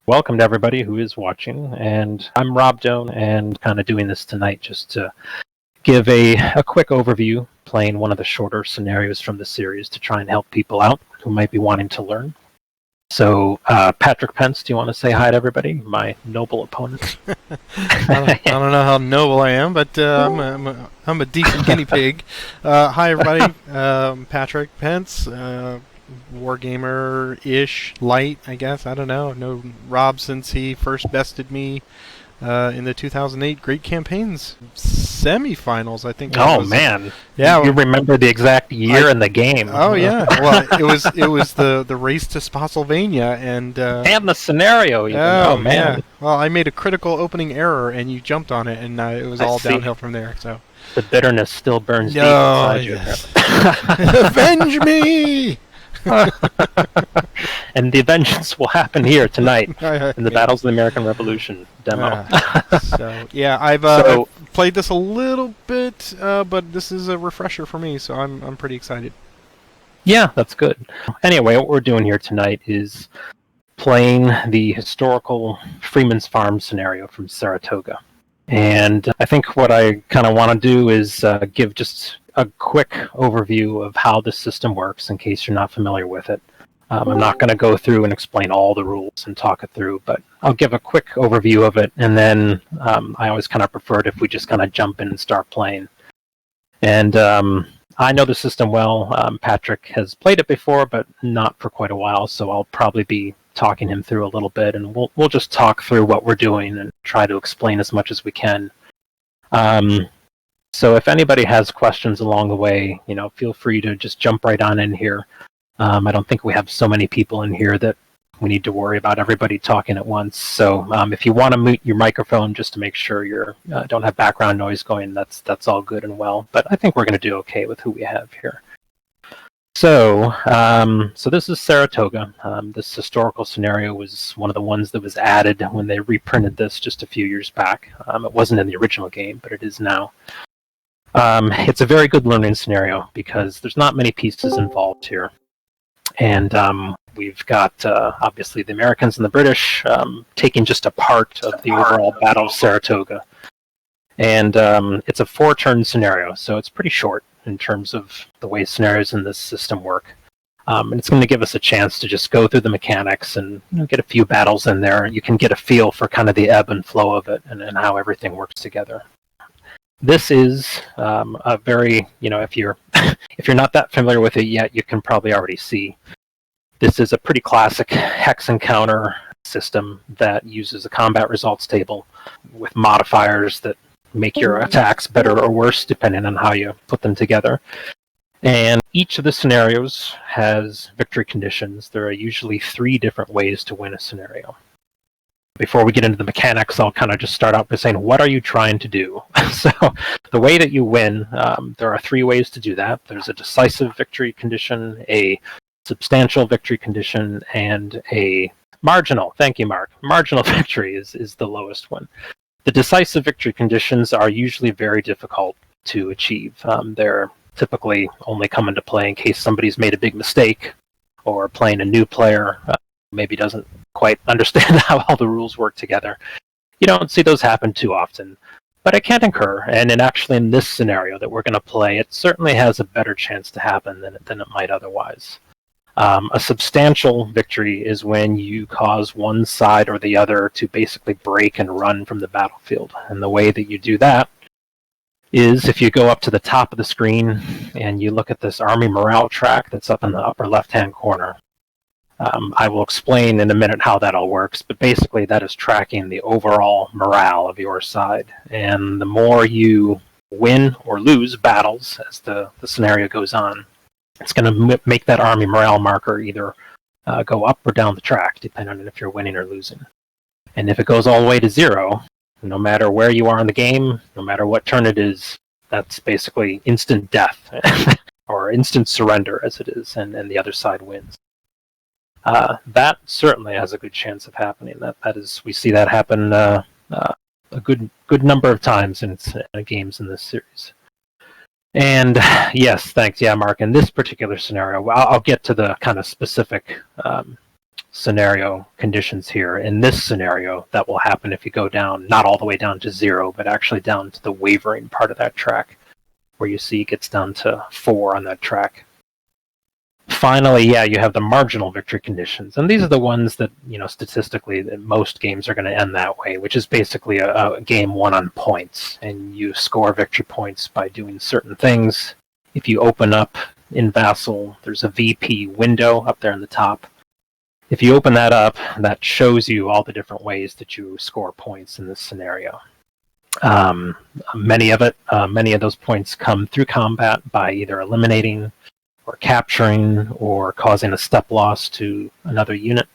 Welcome to everybody who is watching, and I'm Rob Doane, and kind of doing this tonight just to give a quick overview, playing one of the shorter scenarios from the series to try and help people out who might be wanting to learn. So, Patrick Pence, do you want to say hi to everybody, my noble opponent? I don't know how noble I am, but I'm a decent guinea pig. Hi, everybody. Patrick Pence. Wargamer-ish, light, I guess. I don't know. No Rob since he first bested me in the 2008 Great Campaigns semifinals, I think. Oh man! Yeah, you remember the exact year and the game. Oh yeah. Well, it was the race to Spotsylvania and the scenario. Even. Oh man! Yeah. Well, I made a critical opening error and you jumped on it, and it was all downhill from there. So the bitterness still burns deep inside you. Avenge me! And the vengeance will happen here tonight in the Battles of the American Revolution demo. I've played this a little bit, but this is a refresher for me, so I'm pretty excited. Yeah, that's good. Anyway, what we're doing here tonight is playing the historical Freeman's Farm scenario from Saratoga. And I think what I kind of want to do is give just a quick overview of how this system works in case you're not familiar with it. I'm not going to go through and explain all the rules and talk it through, but I'll give a quick overview of it, and then I always kind of prefer it if we just kind of jump in and start playing. And I know the system well. Patrick has played it before, but not for quite a while, so I'll probably be talking him through a little bit, and we'll just talk through what we're doing and try to explain as much as we can. So if anybody has questions along the way, feel free to just jump right on in here. I don't think we have so many people in here that we need to worry about everybody talking at once. So if you want to mute your microphone just to make sure you don't have background noise going, that's all good and well. But I think we're going to do okay with who we have here. So this is Saratoga. This historical scenario was one of the ones that was added when they reprinted this just a few years back. It wasn't in the original game, but it is now. It's a very good learning scenario because there's not many pieces involved here. And we've got, obviously, the Americans and the British taking just a part of the overall Battle of Saratoga. And it's a 4-turn scenario, so it's pretty short in terms of the way scenarios in this system work. And it's going to give us a chance to just go through the mechanics and get a few battles in there. You can get a feel for kind of the ebb and flow of it and how everything works together. This is a very, if you're not that familiar with it yet, you can probably already see. This is a pretty classic hex and counter system that uses a combat results table with modifiers that make your attacks better or worse depending on how you put them together. And each of the scenarios has victory conditions. There are usually 3 different ways to win a scenario. Before we get into the mechanics, I'll kind of just start out by saying, what are you trying to do? So the way that you win, there are 3 ways to do that. There's a decisive victory condition, a substantial victory condition, and a marginal. Thank you, Mark. Marginal victory is the lowest one. The decisive victory conditions are usually very difficult to achieve. They're typically only come into play in case somebody's made a big mistake or playing a new player maybe doesn't quite understand how all the rules work together. You don't see those happen too often, but it can occur, and actually in this scenario that we're going to play, it certainly has a better chance to happen than it might otherwise. A substantial victory is when you cause one side or the other to basically break and run from the battlefield, and the way that you do that is if you go up to the top of the screen and you look at this Army morale track that's up in the upper left-hand corner. I will explain in a minute how that all works, but basically that is tracking the overall morale of your side. And the more you win or lose battles as the scenario goes on, it's going to make that Army morale marker either go up or down the track, depending on if you're winning or losing. And if it goes all the way to 0, no matter where you are in the game, no matter what turn it is, that's basically instant death, or instant surrender as it is, and the other side wins. That certainly has a good chance of happening. That is, we see that happen a good number of times in games in this series. And yes, thanks. Yeah, Mark. In this particular scenario, I'll get to the kind of specific scenario conditions here. In this scenario, that will happen if you go down, not all the way down to 0, but actually down to the wavering part of that track, where you see it gets down to 4 on that track. Finally, you have the marginal victory conditions, and these are the ones that, statistically, that most games are going to end that way, which is basically a game won on points, and you score victory points by doing certain things. If you open up in Vassal, there's a VP window up there in the top. If you open that up, that shows you all the different ways that you score points in this scenario. Many of those points come through combat by either eliminating or capturing or causing a step loss to another unit.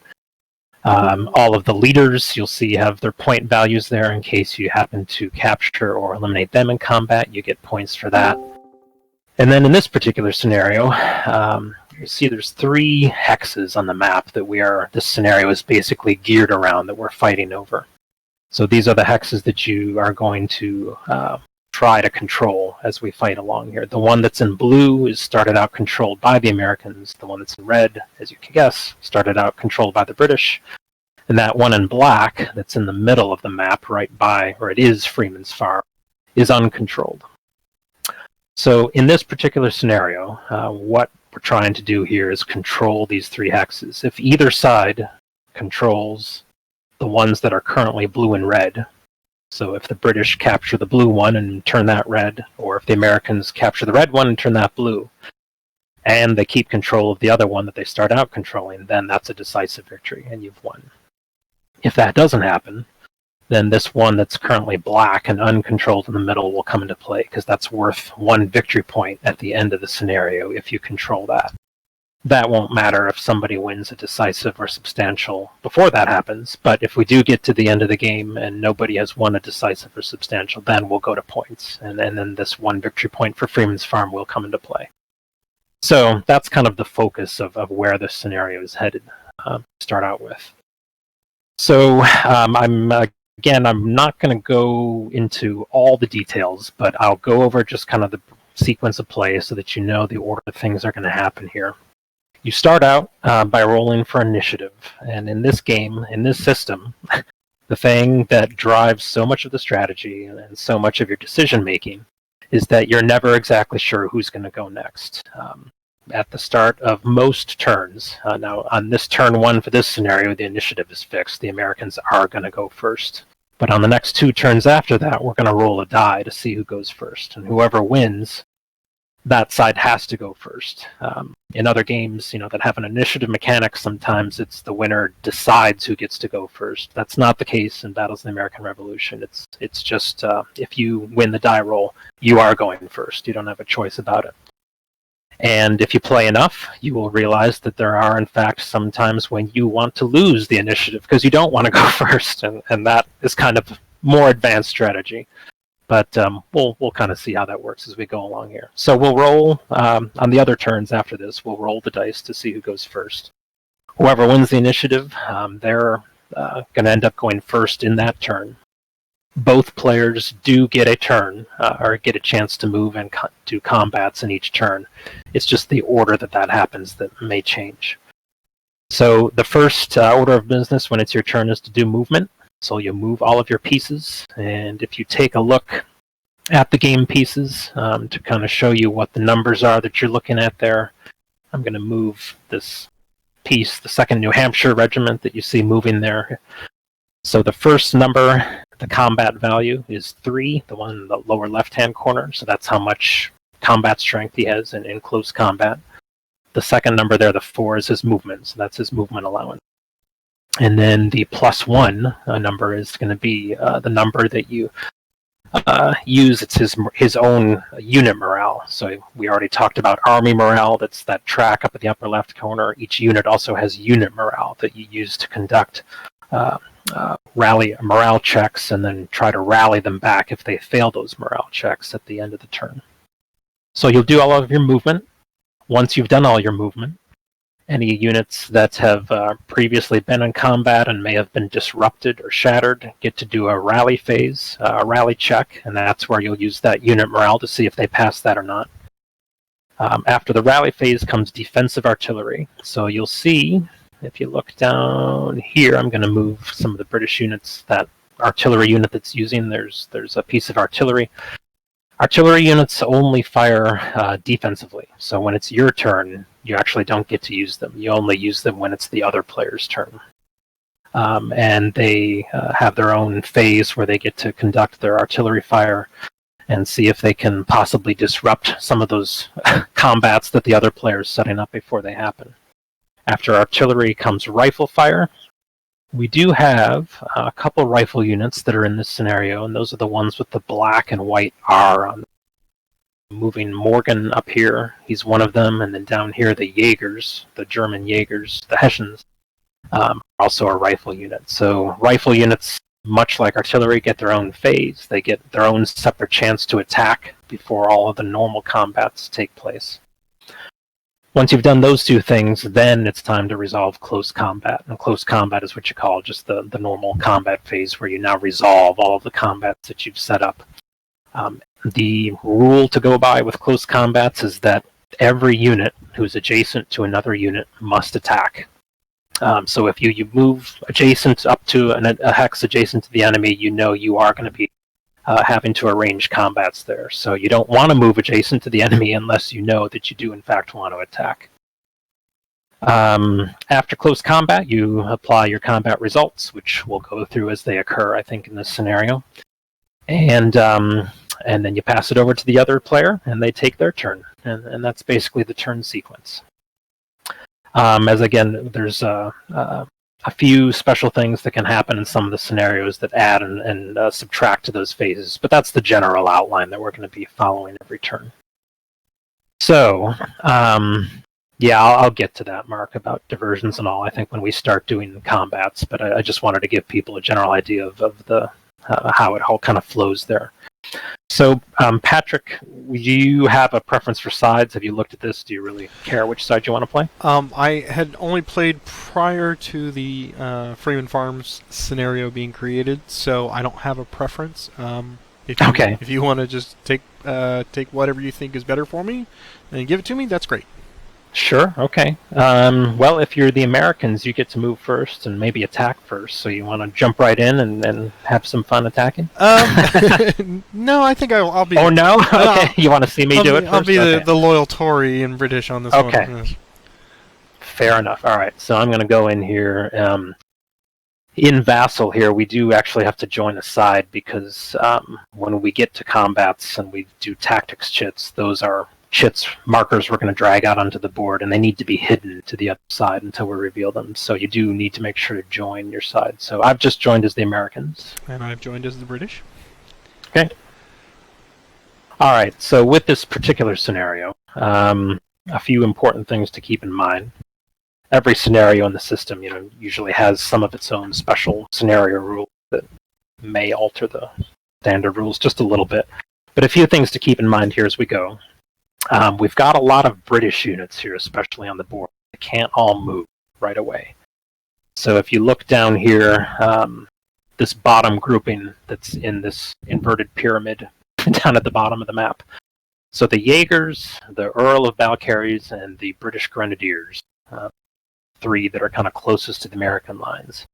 All of the leaders, you'll see, have their point values there in case you happen to capture or eliminate them in combat. You get points for that. And then in this particular scenario, you see there's 3 hexes on the map that this scenario is basically geared around, that we're fighting over. So these are the hexes that you are going to try to control as we fight along here. The one that's in blue is started out controlled by the Americans. The one that's in red, as you can guess, started out controlled by the British. And that one in black that's in the middle of the map, right by, or it is Freeman's farm, is uncontrolled. So in this particular scenario, what we're trying to do here is control these 3 hexes. If either side controls the ones that are currently blue and red, so if the British capture the blue one and turn that red, or if the Americans capture the red one and turn that blue, and they keep control of the other one that they start out controlling, then that's a decisive victory, and you've won. If that doesn't happen, then this one that's currently black and uncontrolled in the middle will come into play, because that's worth 1 victory point at the end of the scenario if you control that. That won't matter if somebody wins a decisive or substantial before that happens, but if we do get to the end of the game and nobody has won a decisive or substantial, then we'll go to points, and then this 1 victory point for Freeman's farm will come into play. So that's kind of the focus of where this scenario is headed to start out with. So I'm not going to go into all the details, but I'll go over just kind of the sequence of play so that you know the order of things are going to happen here. You start out by rolling for initiative, and in this game, in this system, the thing that drives so much of the strategy and so much of your decision making is that you're never exactly sure who's going to go next. At the start of most turns, now on this turn 1 for this scenario, the initiative is fixed. The Americans are going to go first. But on the next 2 turns after that, we're going to roll a die to see who goes first, and whoever wins, that side has to go first. In other games, that have an initiative mechanic, sometimes it's the winner decides who gets to go first. That's not the case in Battles of the American Revolution. It's just if you win the die roll, you are going first. You don't have a choice about it. And if you play enough, you will realize that there are, in fact, some times when you want to lose the initiative because you don't want to go first, and that is kind of more advanced strategy. But we'll kind of see how that works as we go along here. So we'll roll on the other turns after this. We'll roll the dice to see who goes first. Whoever wins the initiative, they're going to end up going first in that turn. Both players do get a turn or get a chance to move and do combats in each turn. It's just the order that happens that may change. So the first order of business when it's your turn is to do movement. So you move all of your pieces, and if you take a look at the game pieces to kind of show you what the numbers are that you're looking at there, I'm going to move this piece, the 2nd New Hampshire Regiment that you see moving there. So the first number, the combat value, is 3, the one in the lower left-hand corner, so that's how much combat strength he has in close combat. The second number there, the 4, is his movement, so that's his movement allowance. And then the +1 number is going to be the number that you use. It's his own unit morale. So we already talked about army morale. That's that track up at the upper left corner. Each unit also has unit morale that you use to conduct rally morale checks and then try to rally them back if they fail those morale checks at the end of the turn. So you'll do all of your movement. Once you've done all your movement, any units that have previously been in combat and may have been disrupted or shattered get to do a rally phase, a rally check, and that's where you'll use that unit morale to see if they pass that or not. After the rally phase comes defensive artillery. So you'll see if you look down here, I'm going to move some of the British units. That artillery unit that's using, there's a piece of artillery. Artillery units only fire defensively, so when it's your turn, you actually don't get to use them. You only use them when it's the other player's turn. And they have their own phase where they get to conduct their artillery fire and see if they can possibly disrupt some of those combats that the other player's setting up before they happen. After artillery comes rifle fire. We do have a couple rifle units that are in this scenario, and those are the ones with the black and white R on them. Moving Morgan up here, he's one of them, and then down here the Jaegers, the German Jaegers, the Hessians, also a rifle unit. So rifle units, much like artillery, get their own phase. They get their own separate chance to attack before all of the normal combats take place. Once you've done those two things, then it's time to resolve close combat. And close combat is what you call just the normal combat phase, where you now resolve all of the combats that you've set up. The rule to go by with close combats is that every unit who's adjacent to another unit must attack. So if you move adjacent up to a hex adjacent to the enemy, you know you are going to be having to arrange combats there. So you don't want to move adjacent to the enemy unless you know that you do in fact want to attack. After close combat, you apply your combat results, which we'll go through as they occur, I think, in this scenario. And then you pass it over to the other player, and they take their turn. And that's basically the turn sequence. As again, there's a few special things that can happen in some of the scenarios that add and subtract to those phases, but that's the general outline that we're going to be following every turn. So, yeah, I'll get to that, Mark, about diversions and all, I think, when we start doing the combats, but I just wanted to give people a general idea of the how it all kind of flows there. So, Patrick, do you have a preference for sides? Have you looked at this? Do you really care which side you want to play? I had only played prior to the Freeman Farms scenario being created, so I don't have a preference. If you want to just take whatever you think is better for me and give it to me, that's great. Sure, okay. Well, if you're the Americans, you get to move first and maybe attack first, so you want to jump right in and have some fun attacking? No, I think I'll be... Oh, no? Okay, you want to see me do it first? I'll be the loyal Tory and British on this one. Okay. Fair enough. All right, so I'm going to go in here. In Vassal here, we do actually have to join a side because when we get to combats and we do tactics chits, those are chits markers we're going to drag out onto the board, and they need to be hidden to the other side until we reveal them. So you do need to make sure to join your side. So I've just joined as the Americans. And I've joined as the British. Okay. All right, so with this particular scenario, a few important things to keep in mind. Every scenario in the system, usually has some of its own special scenario rules that may alter the standard rules just a little bit. But a few things to keep in mind here as we go. We've got a lot of British units here, especially on the board. They can't all move right away. So if you look down here, this bottom grouping that's in this inverted pyramid down at the bottom of the map. So the Jaegers, the Earl of Balcarres, and the British Grenadiers, three that are kind of closest to the American lines.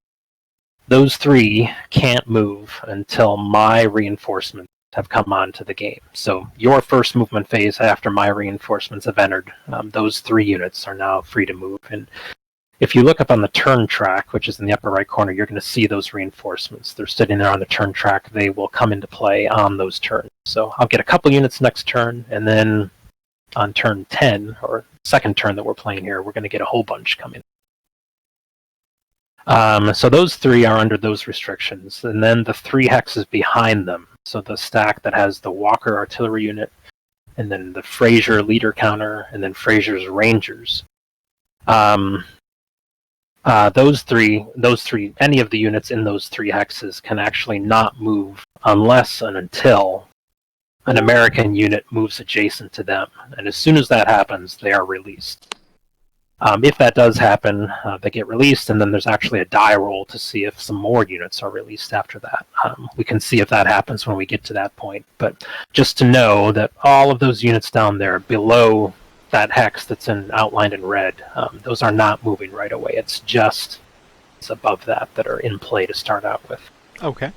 Those three can't move until my reinforcements have come onto the game. So your first movement phase after my reinforcements have entered, those three units are now free to move. And if you look up on the turn track, which is in the upper right corner, you're going to see those reinforcements. They're sitting there on the turn track. They will come into play on those turns. So I'll get a couple units next turn, and then on turn 10, or second turn that we're playing here, we're going to get a whole bunch coming. So those three are under those restrictions. And then the three hexes behind them, so the stack that has the Walker artillery unit, and then the Fraser leader counter, and then Fraser's Rangers. Those three, any of the units in those three hexes can actually not move unless and until an American unit moves adjacent to them. And as soon as that happens, they are released. If that does happen, they get released, and then there's actually a die roll to see if some more units are released after that. We can see if that happens when we get to that point. But just to know that all of those units down there below that hex that's outlined in red, those are not moving right away. It's just above that are in play to start out with. Okay.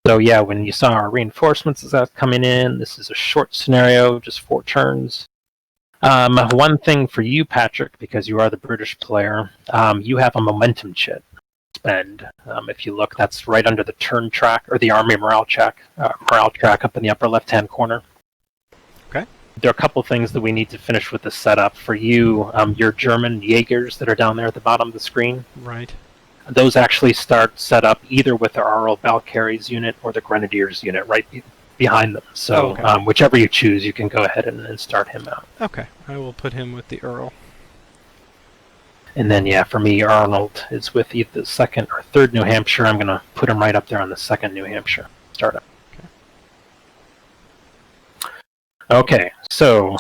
So yeah, when you saw our reinforcements as that's coming in, this is a short scenario, just 4 turns. One thing for you, Patrick, because you are the British player, you have a momentum chit spend. If you look, that's right under the turn track, or the army morale track up in the upper left-hand corner. Okay. There are a couple things that we need to finish with the setup. For you, your German Jaegers that are down there at the bottom of the screen. Right. Those actually start set up either with the Arl Valkyries unit or the Grenadiers unit right behind them. So whichever you choose, you can go ahead and start him out. Okay, I will put him with the Earl. And then, yeah, for me, Arnold is with either the 2nd or 3rd New Hampshire. I'm going to put him right up there on the 2nd New Hampshire. Start up. Okay, so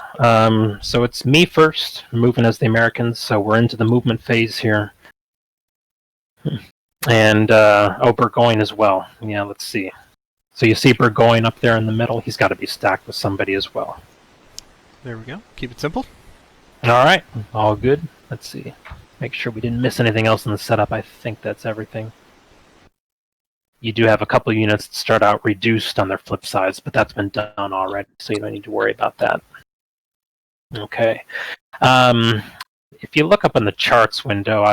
it's me first, moving as the Americans. So we're into the movement phase here. And, Burgoyne as well. Yeah, let's see. So you see Burgoyne up there in the middle. He's got to be stacked with somebody as well. There we go. Keep it simple. All right, all good. Let's see. Make sure we didn't miss anything else in the setup. I think that's everything. You do have a couple units that start out reduced on their flip sides, but that's been done already, so you don't need to worry about that. Okay. If you look up in the charts window,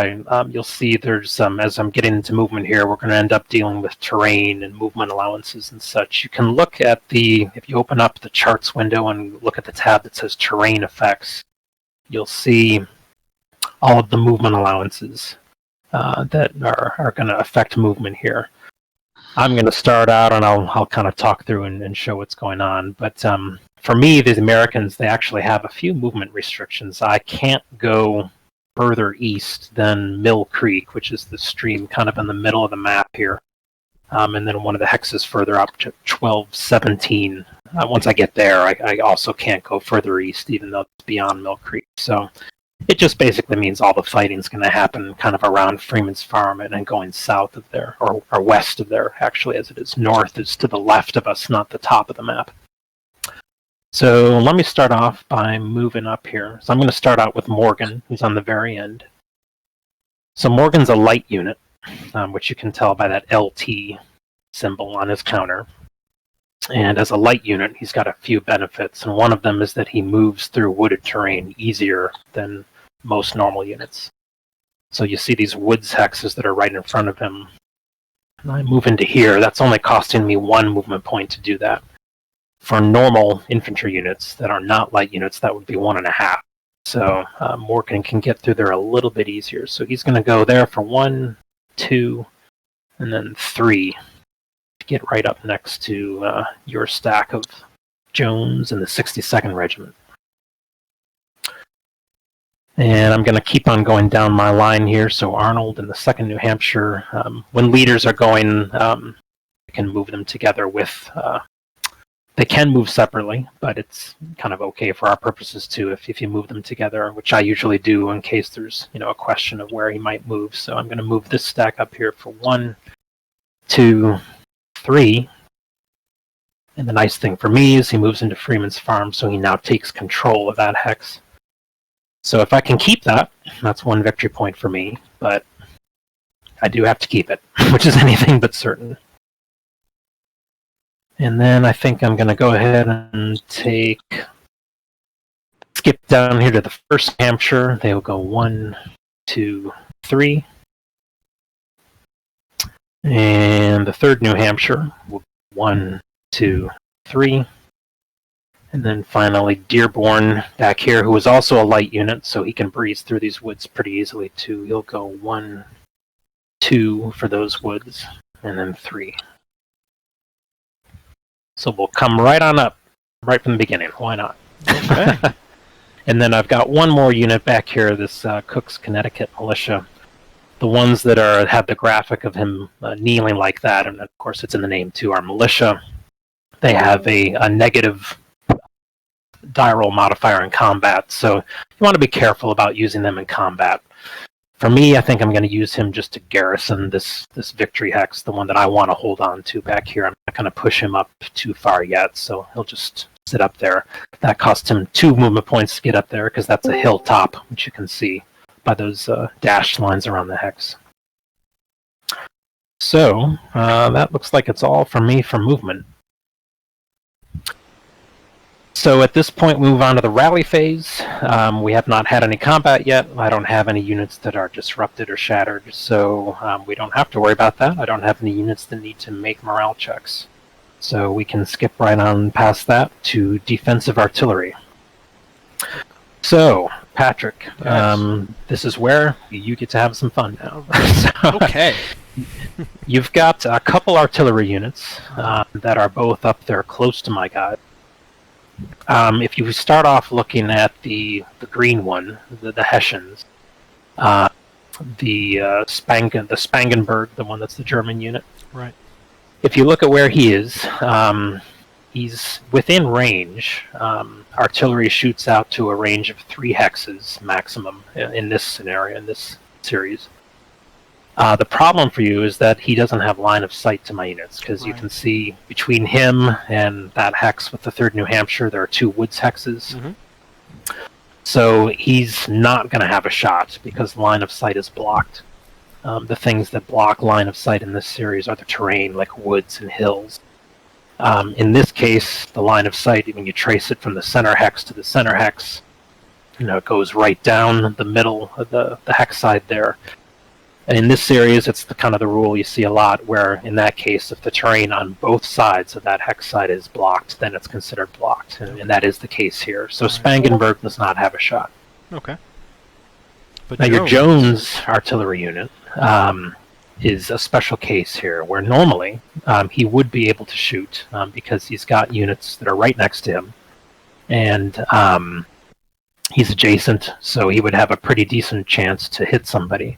you'll see there's as I'm getting into movement here, we're going to end up dealing with terrain and movement allowances and such. You can look at if you open up the charts window and look at the tab that says terrain effects, you'll see all of the movement allowances that are going to affect movement here. I'm going to start out and I'll kind of talk through and show what's going on. But for me, the Americans, they actually have a few movement restrictions. I can't go further east than Mill Creek, which is the stream kind of in the middle of the map here. And then one of the hexes further up to 1217. Once I get there, I also can't go further east, even though it's beyond Mill Creek. So it just basically means all the fighting's going to happen kind of around Freeman's Farm and then going south of there, or west of there, actually, as it is. North is to the left of us, not the top of the map. So let me start off by moving up here. So I'm going to start out with Morgan, who's on the very end. So Morgan's a light unit, which you can tell by that LT symbol on his counter. And as a light unit, he's got a few benefits, and one of them is that he moves through wooded terrain easier than most normal units. So you see these woods hexes that are right in front of him. And I move into here. That's only costing me 1 movement point to do that. For normal infantry units that are not light units, that would be 1.5. So Morgan can get through there a little bit easier. So he's going to go there for 1, 2, and then 3. Get right up next to your stack of Jones and the 62nd Regiment. And I'm going to keep on going down my line here. So Arnold and the 2nd New Hampshire, when leaders are going, you can move them together with... they can move separately, but it's kind of okay for our purposes too if you move them together, which I usually do in case there's a question of where he might move. So I'm going to move this stack up here for 1, 2, 3. And the nice thing for me is he moves into Freeman's Farm, so he now takes control of that hex. So if I can keep that, that's 1 victory point for me, but I do have to keep it, which is anything but certain. And then I think I'm going to go ahead and skip down here to the 1st Hampshire. They'll go 1, 2, 3. And the 3rd New Hampshire will be 1, 2, 3. And then finally Dearborn back here, who is also a light unit, so he can breeze through these woods pretty easily too. He'll go 1, 2 for those woods, and then 3. So we'll come right on up, right from the beginning. Why not? Okay. And then I've got 1 more unit back here, this Cook's Connecticut Militia. The ones that have the graphic of him kneeling like that, and of course it's in the name too, are militia. They have a negative die roll modifier in combat, so you want to be careful about using them in combat. For me, I think I'm going to use him just to garrison this victory hex, the one that I want to hold on to back here. I'm not going to push him up too far yet, so he'll just sit up there. That cost him 2 movement points to get up there, because that's a hilltop, which you can see by those dashed lines around the hex. So, that looks like it's all from me for movement. So at this point, we move on to the rally phase. We have not had any combat yet. I don't have any units that are disrupted or shattered, so we don't have to worry about that. I don't have any units that need to make morale checks. So we can skip right on past that to defensive artillery. So, Patrick, yes. This is where you get to have some fun now. So, okay. You've got a couple artillery units that are both up there close to my guy. If you start off looking at the green one, the Hessians, the Spangenberg, the one that's the German unit. Right. If you look at where he is, he's within range. Artillery shoots out to a range of 3 hexes maximum in this scenario, in this series. The problem for you is that he doesn't have line of sight to my units, because you can see between him and that hex with the 3rd New Hampshire, there are 2 woods hexes. Mm-hmm. So he's not going to have a shot, because line of sight is blocked. The things that block line of sight in this series are the terrain, like woods and hills. In this case, the line of sight, when you trace it from the center hex to the center hex, it goes right down the middle of the hex side there. And in this series, it's the kind of the rule you see a lot, where in that case, if the terrain on both sides of that hex side is blocked, then it's considered blocked, and that is the case here. So Spangenberg does not have a shot. Okay. But now your Jones artillery unit is a special case here, where normally he would be able to shoot because he's got units that are right next to him, and he's adjacent, so he would have a pretty decent chance to hit somebody.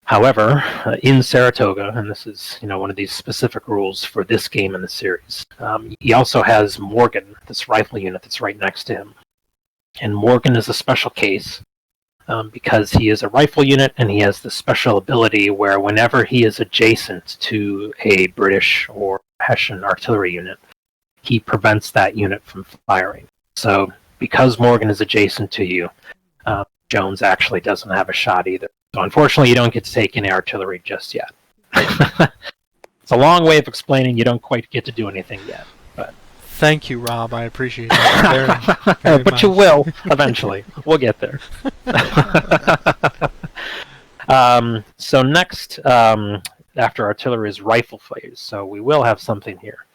However, in Saratoga, and this is one of these specific rules for this game in the series, he also has Morgan, this rifle unit that's right next to him. And Morgan is a special case because he is a rifle unit, and he has the special ability where whenever he is adjacent to a British or Hessian artillery unit, he prevents that unit from firing. So because Morgan is adjacent to you, Jones actually doesn't have a shot either. So unfortunately, you don't get to take any artillery just yet. It's a long way of explaining you don't quite get to do anything yet. But thank you, Rob. I appreciate that very but much. You will eventually. We'll get there. So next, after artillery, is rifle phase. So we will have something here.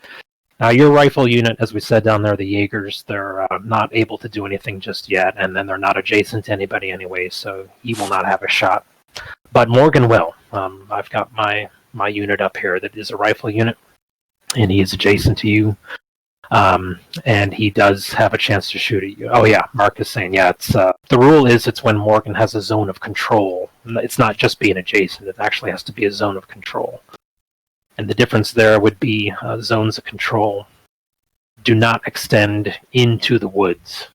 Now, your rifle unit, as we said down there, the Jaegers, they're not able to do anything just yet, and then they're not adjacent to anybody anyway, so he will not have a shot. But Morgan will. I've got my unit up here that is a rifle unit, and he is adjacent to you, and he does have a chance to shoot at you. Oh yeah, Mark is saying, yeah, it's the rule is it's when Morgan has a zone of control. It's not just being adjacent, it actually has to be a zone of control. And the difference there would be zones of control do not extend into the woods.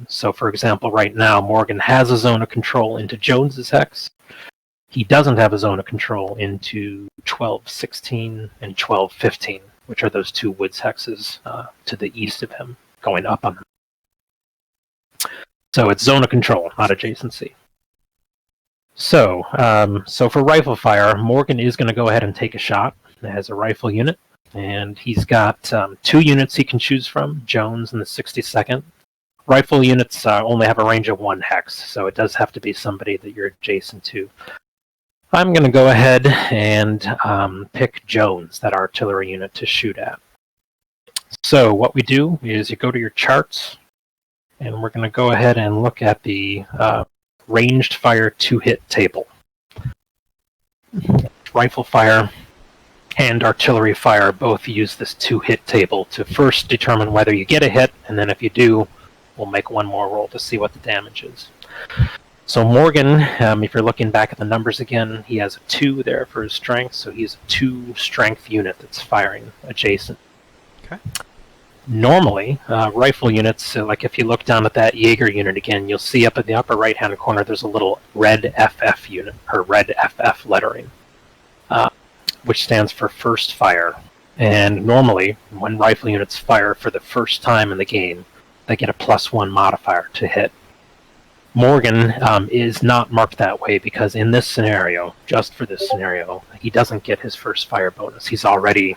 So, for example, right now, Morgan has a zone of control into Jones's hex. He doesn't have a zone of control into 1216 and 1215, which are those 2 woods hexes to the east of him, going up on him. So it's zone of control, not adjacency. So for rifle fire, Morgan is going to go ahead and take a shot as a rifle unit, and he's got 2 units he can choose from, Jones and the 62nd. Rifle units only have a range of 1 hex, so it does have to be somebody that you're adjacent to. I'm going to go ahead and pick Jones, that artillery unit, to shoot at. So what we do is you go to your charts, and we're going to go ahead and look at the ranged fire 2-hit table. Rifle fire and artillery fire both use this 2-hit table to first determine whether you get a hit, and then if you do, we'll make 1 more roll to see what the damage is. So Morgan, if you're looking back at the numbers again, he has a 2 there for his strength, so he's a 2 strength unit that's firing adjacent. Okay. Normally, rifle units, like if you look down at that Jaeger unit again, you'll see up in the upper right-hand corner there's a little red FF unit, or red FF lettering, which stands for first fire. And normally, when rifle units fire for the first time in the game, they get a +1 modifier to hit. Morgan is not marked that way because in this scenario, just for this scenario, he doesn't get his first fire bonus. He's already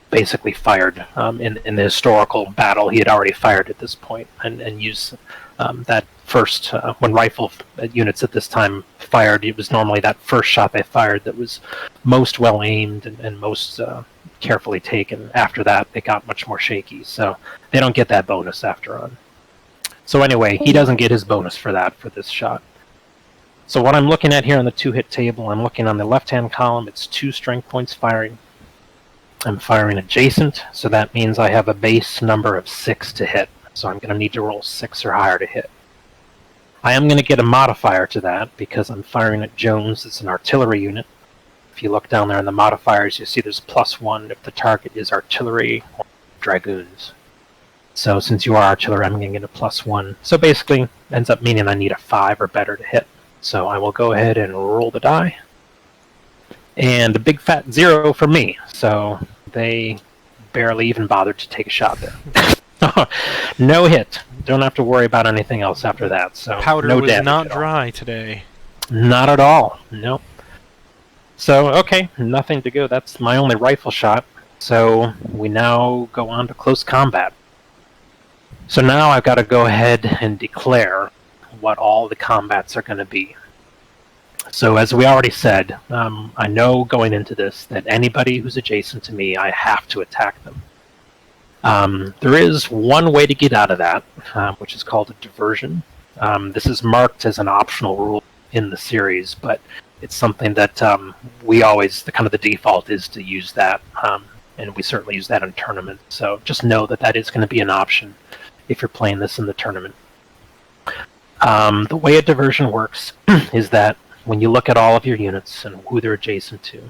basically fired. In the historical battle, he had already fired at this point and used that first, when rifle units at this time fired, it was normally that first shot they fired that was most well aimed and most carefully taken. After that, they got much more shaky, so they don't get that bonus after on. So anyway, he doesn't get his bonus for that for this shot. So what I'm looking at here on the 2-hit table, I'm looking on the left-hand column, it's 2 strength points firing. I'm firing adjacent, so that means I have a base number of 6 to hit. So I'm going to need to roll 6 or higher to hit. I am going to get a modifier to that because I'm firing at Jones. It's an artillery unit. If you look down there in the modifiers, you see there's +1 if the target is artillery or dragoons. So since you are artillery, I'm going to get a +1. So basically, ends up meaning I need a 5 or better to hit. So I will go ahead and roll the die. And a big fat 0 for me. So they barely even bothered to take a shot there. No hit. Don't have to worry about anything else after that. So powder no was not at all. dry today. Not at all. Nope. So, okay, nothing to go. That's my only rifle shot. So we now go on to close combat. So now I've got to go ahead and declare what all the combats are going to be. So as we already said, I know going into this that anybody who's adjacent to me, I have to attack them. There is one way to get out of that, which is called a diversion. This is marked as an optional rule in the series, but it's something that we always, the default is to use that, and we certainly use that in tournaments. So just know that that is going to be an option if you're playing this in the tournament. The way a diversion works is that when you look at all of your units and who they're adjacent to,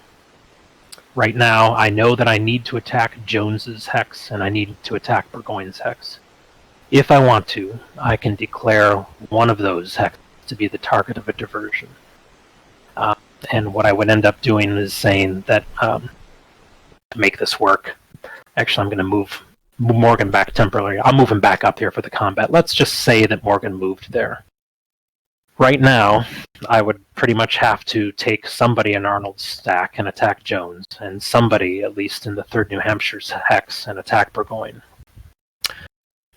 right now I know that I need to attack Jones's hex and I need to attack Burgoyne's hex. If I want to, I can declare one of those hexes to be the target of a diversion. And what I would end up doing is saying that to make this work, actually I'm going to move Morgan back temporarily. I'll move him back up here for the combat. Let's just say that Morgan moved there. Right now, I would pretty much have to take somebody in Arnold's stack and attack Jones, and somebody, at least in the 3rd New Hampshire's hex, and attack Burgoyne.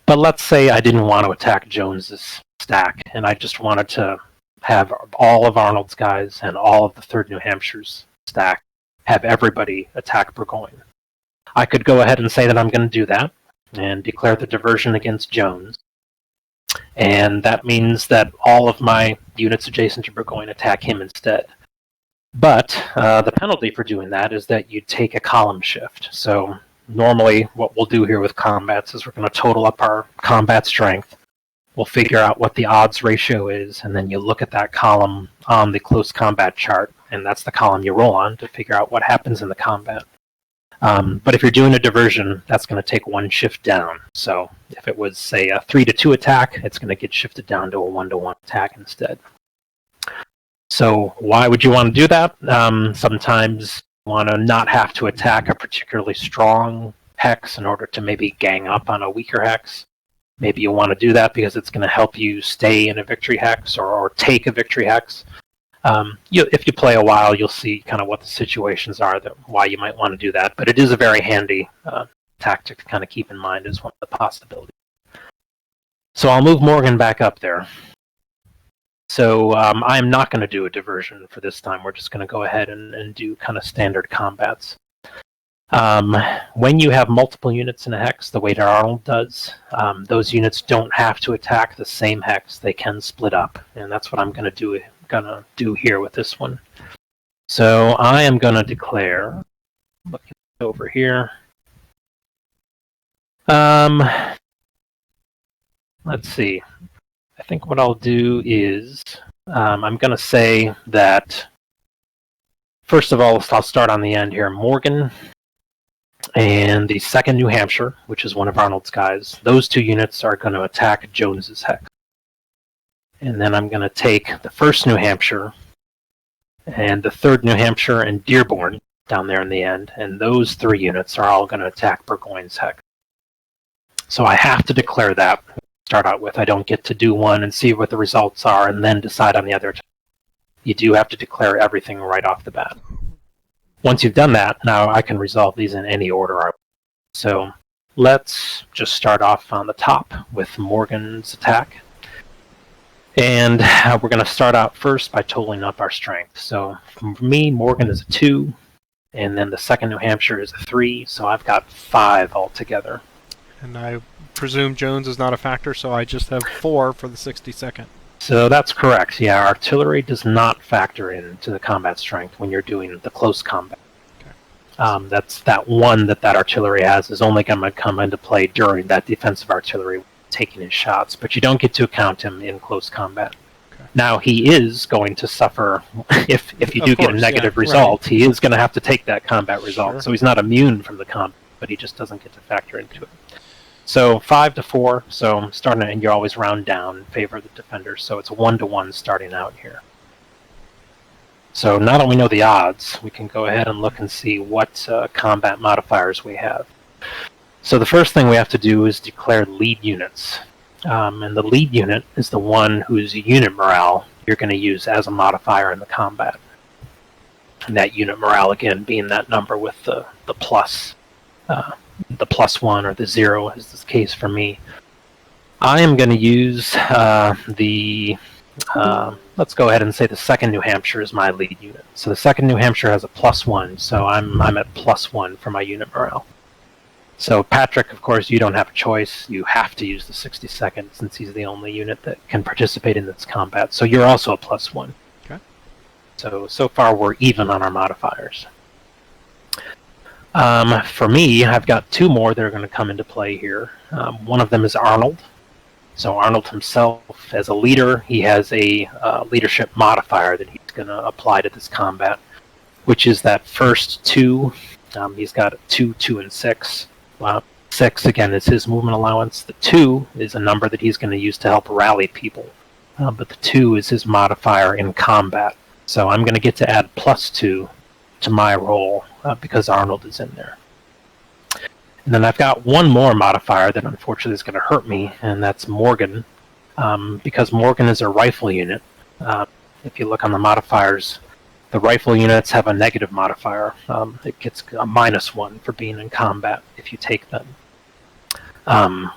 But let's say I didn't want to attack Jones's stack, and I just wanted to have all of Arnold's guys and all of the 3rd New Hampshire's stack, have everybody attack Burgoyne. I could go ahead and say that I'm going to do that, and declare the diversion against Jones. And that means that all of my units adjacent to Burgoyne attack him instead. But the penalty for doing that is that you take a column shift. So normally what we'll do here with combats is we're going to total up our combat strength. We'll figure out what the odds ratio is, and then you look at that column on the close combat chart, and that's the column you roll on to figure out what happens in the combat. But if you're doing a diversion, that's going to take one shift down. So if it was, say, a 3-2 attack, it's going to get shifted down to a 1-1 attack instead. So why would you want to do that? Sometimes you want to not have to attack a particularly strong hex in order to maybe gang up on a weaker hex. Maybe you want to do that because it's going to help you stay in a victory hex or take a victory hex. If you play a while, you'll see kind of what the situations are, why you might want to do that. But it is a very handy tactic to kind of keep in mind as one of the possibilities. So I'll move Morgan back up there. So I am not going to do a diversion for this time. We're just going to go ahead and do kind of standard combats. When you have multiple units in a hex, the way that Arnold does, those units don't have to attack the same hex. They can split up, and that's what I'm going to do here with this one. So I am going to declare, looking over here, let's see. I think what I'll do is I'm going to say that, first of all, I'll start on the end here. Morgan and the 2nd New Hampshire, which is one of Arnold's guys, those 2 units are going to attack Jones's hex. And then I'm going to take the 1st New Hampshire and the 3rd New Hampshire and Dearborn down there in the end, and those 3 units are all going to attack Burgoyne's hex. So I have to declare that to start out with. I don't get to do one and see what the results are and then decide on the other. You do have to declare everything right off the bat. Once you've done that, now I can resolve these in any order. So let's just start off on the top with Morgan's attack. And we're going to start out first by totaling up our strength. So for me, Morgan is a 2, and then the second New Hampshire is a 3, so I've got 5 altogether. And I presume Jones is not a factor, so I just have 4 for the 62nd. So that's correct. Yeah, artillery does not factor into the combat strength when you're doing the close combat. Okay. That's that 1 that artillery has is only going to come into play during that defensive artillery taking his shots, but you don't get to count him in close combat. Okay. Now he is going to suffer if you do get a negative result. Right. He is going to have to take that combat result. Sure. So he's not immune from the combat, but he just doesn't get to factor into it. So 5 to 4. So starting, and you always round down in favor of the defender. So it's 1-to-1 starting out here. So now that we know the odds, we can go ahead and look and see what combat modifiers we have. So the first thing we have to do is declare lead units. And the lead unit is the one whose unit morale you're going to use as a modifier in the combat. And that unit morale, again, being that number with the plus. The +1 or the 0 is the case for me. I am going to use let's go ahead and say the 2nd New Hampshire is my lead unit. So the 2nd New Hampshire has a +1, so I'm at +1 for my unit morale. So Patrick, of course, you don't have a choice. You have to use the 62nd since he's the only unit that can participate in this combat. So you're also a +1. Okay. So far we're even on our modifiers. For me, I've got 2 more that are going to come into play here. One of them is Arnold. So Arnold himself, as a leader, he has a leadership modifier that he's going to apply to this combat, which is that first 2. He's got a 2, 2, and 6. 6, again, is his movement allowance. The 2 is a number that he's going to use to help rally people. But the 2 is his modifier in combat. So I'm going to get to add +2 to my roll because Arnold is in there. And then I've got 1 more modifier that unfortunately is going to hurt me, and that's Morgan. Because Morgan is a rifle unit. If you look on the modifiers, the rifle units have a negative modifier. It gets a -1 for being in combat if you take them.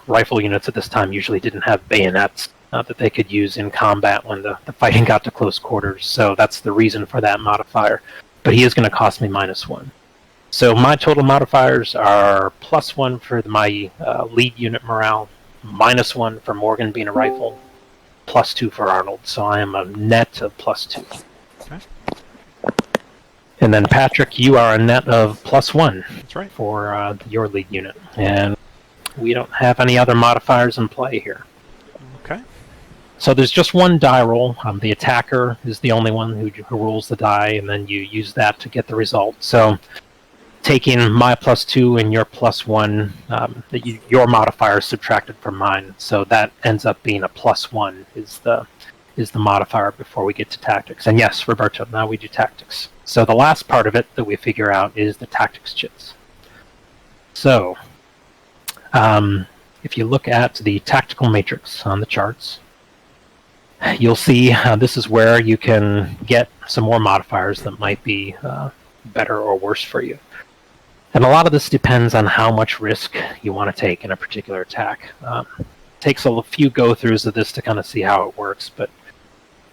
Rifle units at this time usually didn't have bayonets that they could use in combat when the fighting got to close quarters, so that's the reason for that modifier. But he is going to cost me -1. So my total modifiers are +1 for my lead unit morale, -1 for Morgan being a rifle, +2 for Arnold. So I am a net of +2. Okay. And then Patrick, you are a net of +1. That's right. For your lead unit. And we don't have any other modifiers in play here. Okay. So there's just 1 die roll. The attacker is the only one who rolls the die, and then you use that to get the result. So taking my +2 and your +1, your modifier is subtracted from mine. So that ends up being a +1 is the modifier before we get to tactics. And yes, Roberto, now we do tactics. So the last part of it that we figure out is the tactics chits. So if you look at the tactical matrix on the charts, you'll see this is where you can get some more modifiers that might be better or worse for you. And a lot of this depends on how much risk you want to take in a particular attack. It takes a few go-throughs of this to kind of see how it works, but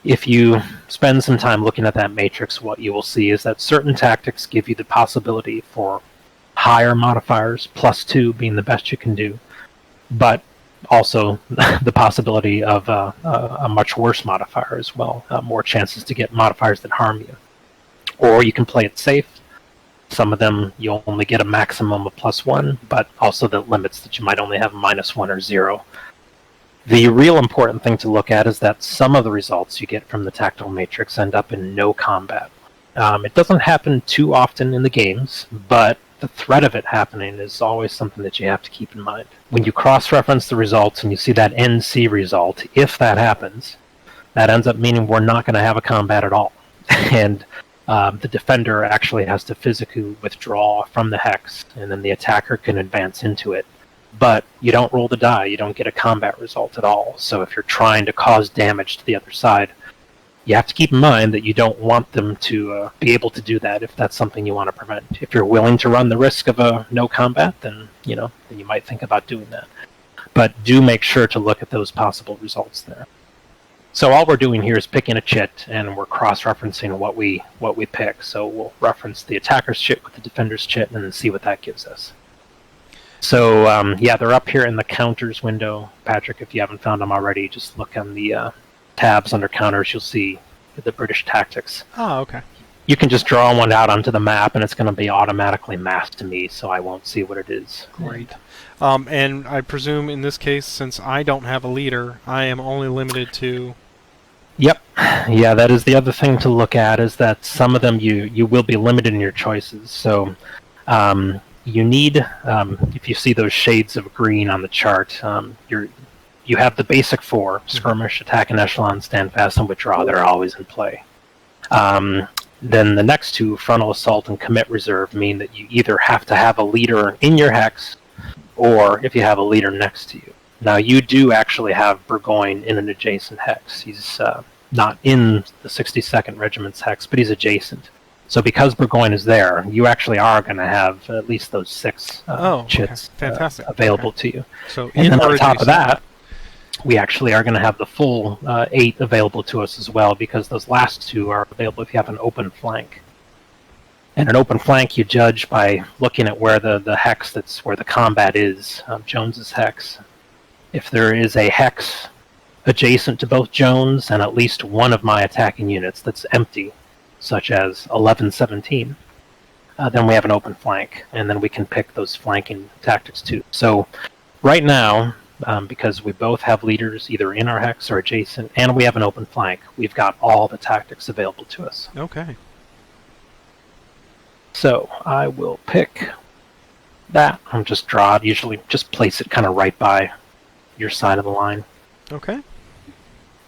if you spend some time looking at that matrix, what you will see is that certain tactics give you the possibility for higher modifiers, +2 being the best you can do, but also the possibility of a much worse modifier as well, more chances to get modifiers that harm you. Or you can play it safe. Some of them you'll only get a maximum of +1, but also the limits that you might only have -1 or 0. The real important thing to look at is that some of the results you get from the tactical matrix end up in no combat. It doesn't happen too often in the games, but the threat of it happening is always something that you have to keep in mind. When you cross-reference the results and you see that NC result, if that happens, that ends up meaning we're not going to have a combat at all. And the defender actually has to physically withdraw from the hex, and then the attacker can advance into it. But you don't roll the die, you don't get a combat result at all. So if you're trying to cause damage to the other side, you have to keep in mind that you don't want them to be able to do that if that's something you want to prevent. If you're willing to run the risk of a no combat, then you might think about doing that. But do make sure to look at those possible results there. So all we're doing here is picking a chit, and we're cross-referencing what we pick. So we'll reference the attacker's chit with the defender's chit, and then see what that gives us. So they're up here in the counters window. Patrick, if you haven't found them already, just look on the tabs under counters. You'll see the British tactics. Oh, okay. You can just draw one out onto the map, and it's going to be automatically masked to me, so I won't see what it is. Great. And I presume in this case, since I don't have a leader, I am only limited to... Yep. Yeah, that is the other thing to look at, is that some of them you will be limited in your choices. So you need, if you see those shades of green on the chart, you have the basic 4, skirmish, attack and echelon, stand fast, and withdraw. They're always in play. Then the next 2, frontal assault and commit reserve, mean that you either have to have a leader in your hex, or if you have a leader next to you. Now, you do actually have Burgoyne in an adjacent hex. He's not in the 62nd Regiment's hex, but he's adjacent. So because Burgoyne is there, you actually are going to have at least those 6 chits available to you. So and then on top of that, we actually are going to have the full 8 available to us as well, because those last 2 are available if you have an open flank. And an open flank you judge by looking at where the hex that's where the combat is, Jones's hex. If there is a hex adjacent to both Jones and at least one of my attacking units that's empty, such as 1117, then we have an open flank, and then we can pick those flanking tactics too. So right now, because we both have leaders either in our hex or adjacent, and we have an open flank, we've got all the tactics available to us. Okay. So I will pick that. I'll just draw it. Usually just place it kind of right by your side of the line. Okay.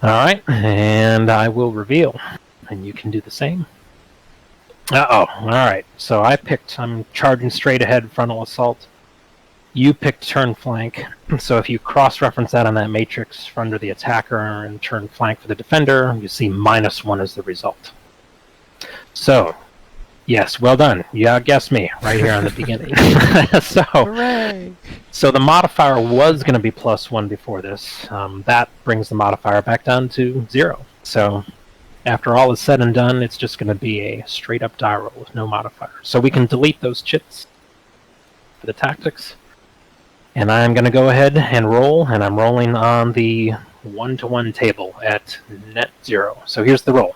All right, and I will reveal, and you can do the same. All right. So I'm charging straight ahead, frontal assault. You picked turn flank. So if you cross-reference that on that matrix under the attacker and turn flank for the defender, you see -1 as the result. So, yes, well done. You outguessed me right here on the beginning. Hooray! So the modifier was going to be +1 before this. That brings the modifier back down to 0. So after all is said and done, it's just going to be a straight-up die roll with no modifier. So we can delete those chits for the tactics. And I'm going to go ahead and roll, and I'm rolling on the 1-to-1 table at net 0. So here's the roll.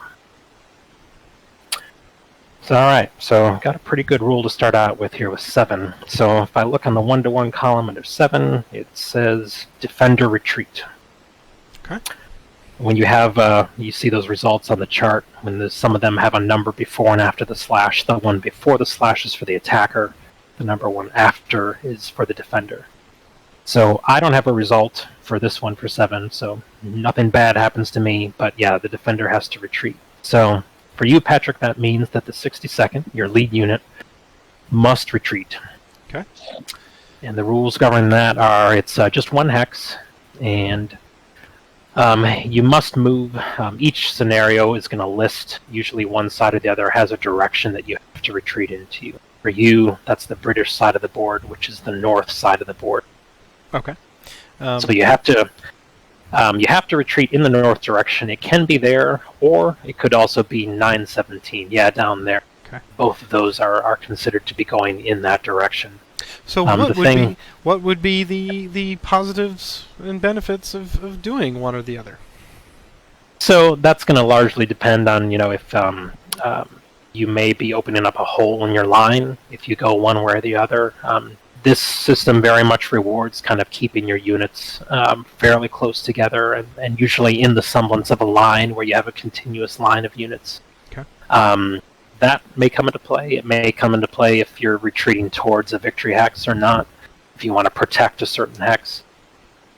So, all right, so got a pretty good roll to start out with here with 7. So if I look on the 1-to-1 column under 7, it says Defender Retreat. Okay. When you have, you see those results on the chart, when some of them have a number before and after the slash. The one before the slash is for the attacker. The number one after is for the defender. So I don't have a result for this one for 7, so nothing bad happens to me, but yeah, the defender has to retreat. So for you, Patrick, that means that the 62nd, your lead unit, must retreat. Okay. And the rules governing that are it's just 1 hex, and you must move. Each scenario is going to list, usually one side or the other has a direction that you have to retreat into. For you, that's the British side of the board, which is the north side of the board. Okay. So you have to retreat in the north direction. It can be there, or it could also be 917. Yeah, down there. Okay. Both of those are considered to be going in that direction. So what would be the positives and benefits of doing one or the other? So that's going to largely depend on, if you may be opening up a hole in your line if you go one way or the other. This system very much rewards kind of keeping your units fairly close together and usually in the semblance of a line where you have a continuous line of units. Okay. That may come into play. It may come into play if you're retreating towards a victory hex or not, if you want to protect a certain hex.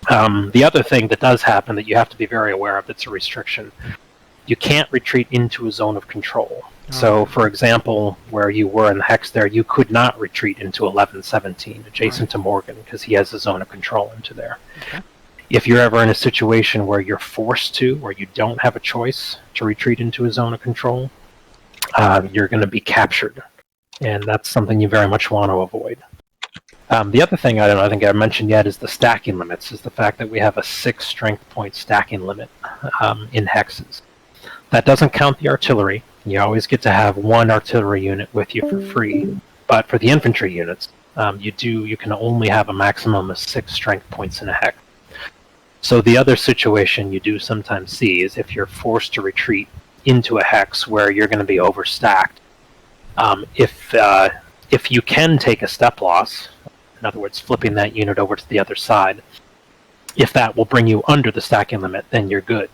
The other thing that does happen that you have to be very aware of that's a restriction, you can't retreat into a zone of control. So, for example, where you were in the hex there, you could not retreat into 1117 adjacent to Morgan because he has a zone of control into there. Okay. If you're ever in a situation where you're forced to, where you don't have a choice to retreat into a zone of control, you're going to be captured. And that's something you very much want to avoid. The other thing I think I mentioned yet is the stacking limits, is the fact that we have a 6 strength point stacking limit in hexes. That doesn't count the artillery. You always get to have 1 artillery unit with you for free. But for the infantry units, you can only have a maximum of 6 strength points in a hex. So the other situation you do sometimes see is if you're forced to retreat into a hex where you're going to be overstacked. If you can take a step loss, in other words, flipping that unit over to the other side, if that will bring you under the stacking limit, then you're good.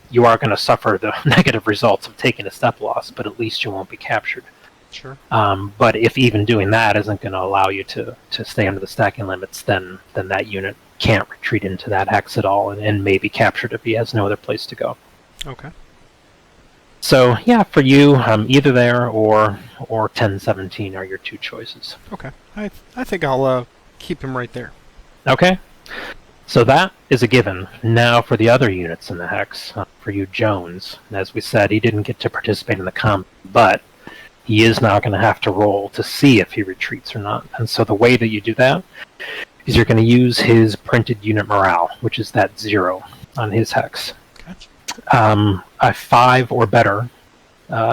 You are going to suffer the negative results of taking a step loss, but at least you won't be captured. Sure. But if even doing that isn't going to allow you to stay under the stacking limits, then that unit can't retreat into that hex at all and may be captured if he has no other place to go. Okay. So, yeah, for you, either there or 1017 are your 2 choices. Okay. I think I'll keep him right there. Okay. So that is a given. Now for the other units in the hex, for you Jones, as we said, he didn't get to participate in the combat, but he is now going to have to roll to see if he retreats or not. And so the way that you do that is you're going to use his printed unit morale, which is that 0 on his hex. Okay. A 5 or better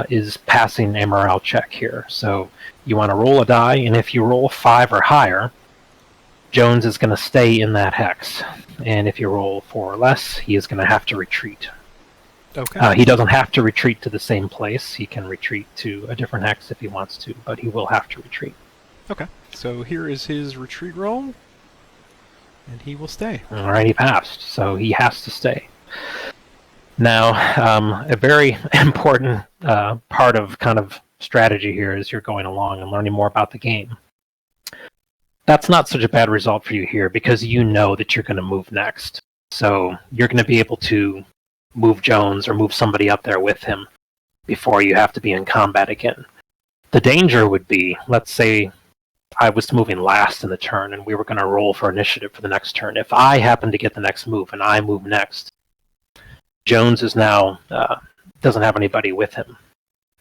is passing a morale check here. So you want to roll a die, and if you roll 5 or higher, Jones is going to stay in that hex. And if you roll 4 or less, he is going to have to retreat. Okay. He doesn't have to retreat to the same place. He can retreat to a different hex if he wants to, but he will have to retreat. Okay. So here is his retreat roll, and he will stay. All right, he passed, so he has to stay. Now, a very important part of kind of strategy here as you're going along and learning more about the game. That's not such a bad result for you here because you know that you're going to move next. So you're going to be able to move Jones or move somebody up there with him before you have to be in combat again. The danger would be, let's say I was moving last in the turn and we were going to roll for initiative for the next turn. If I happen to get the next move and I move next, Jones is now doesn't have anybody with him.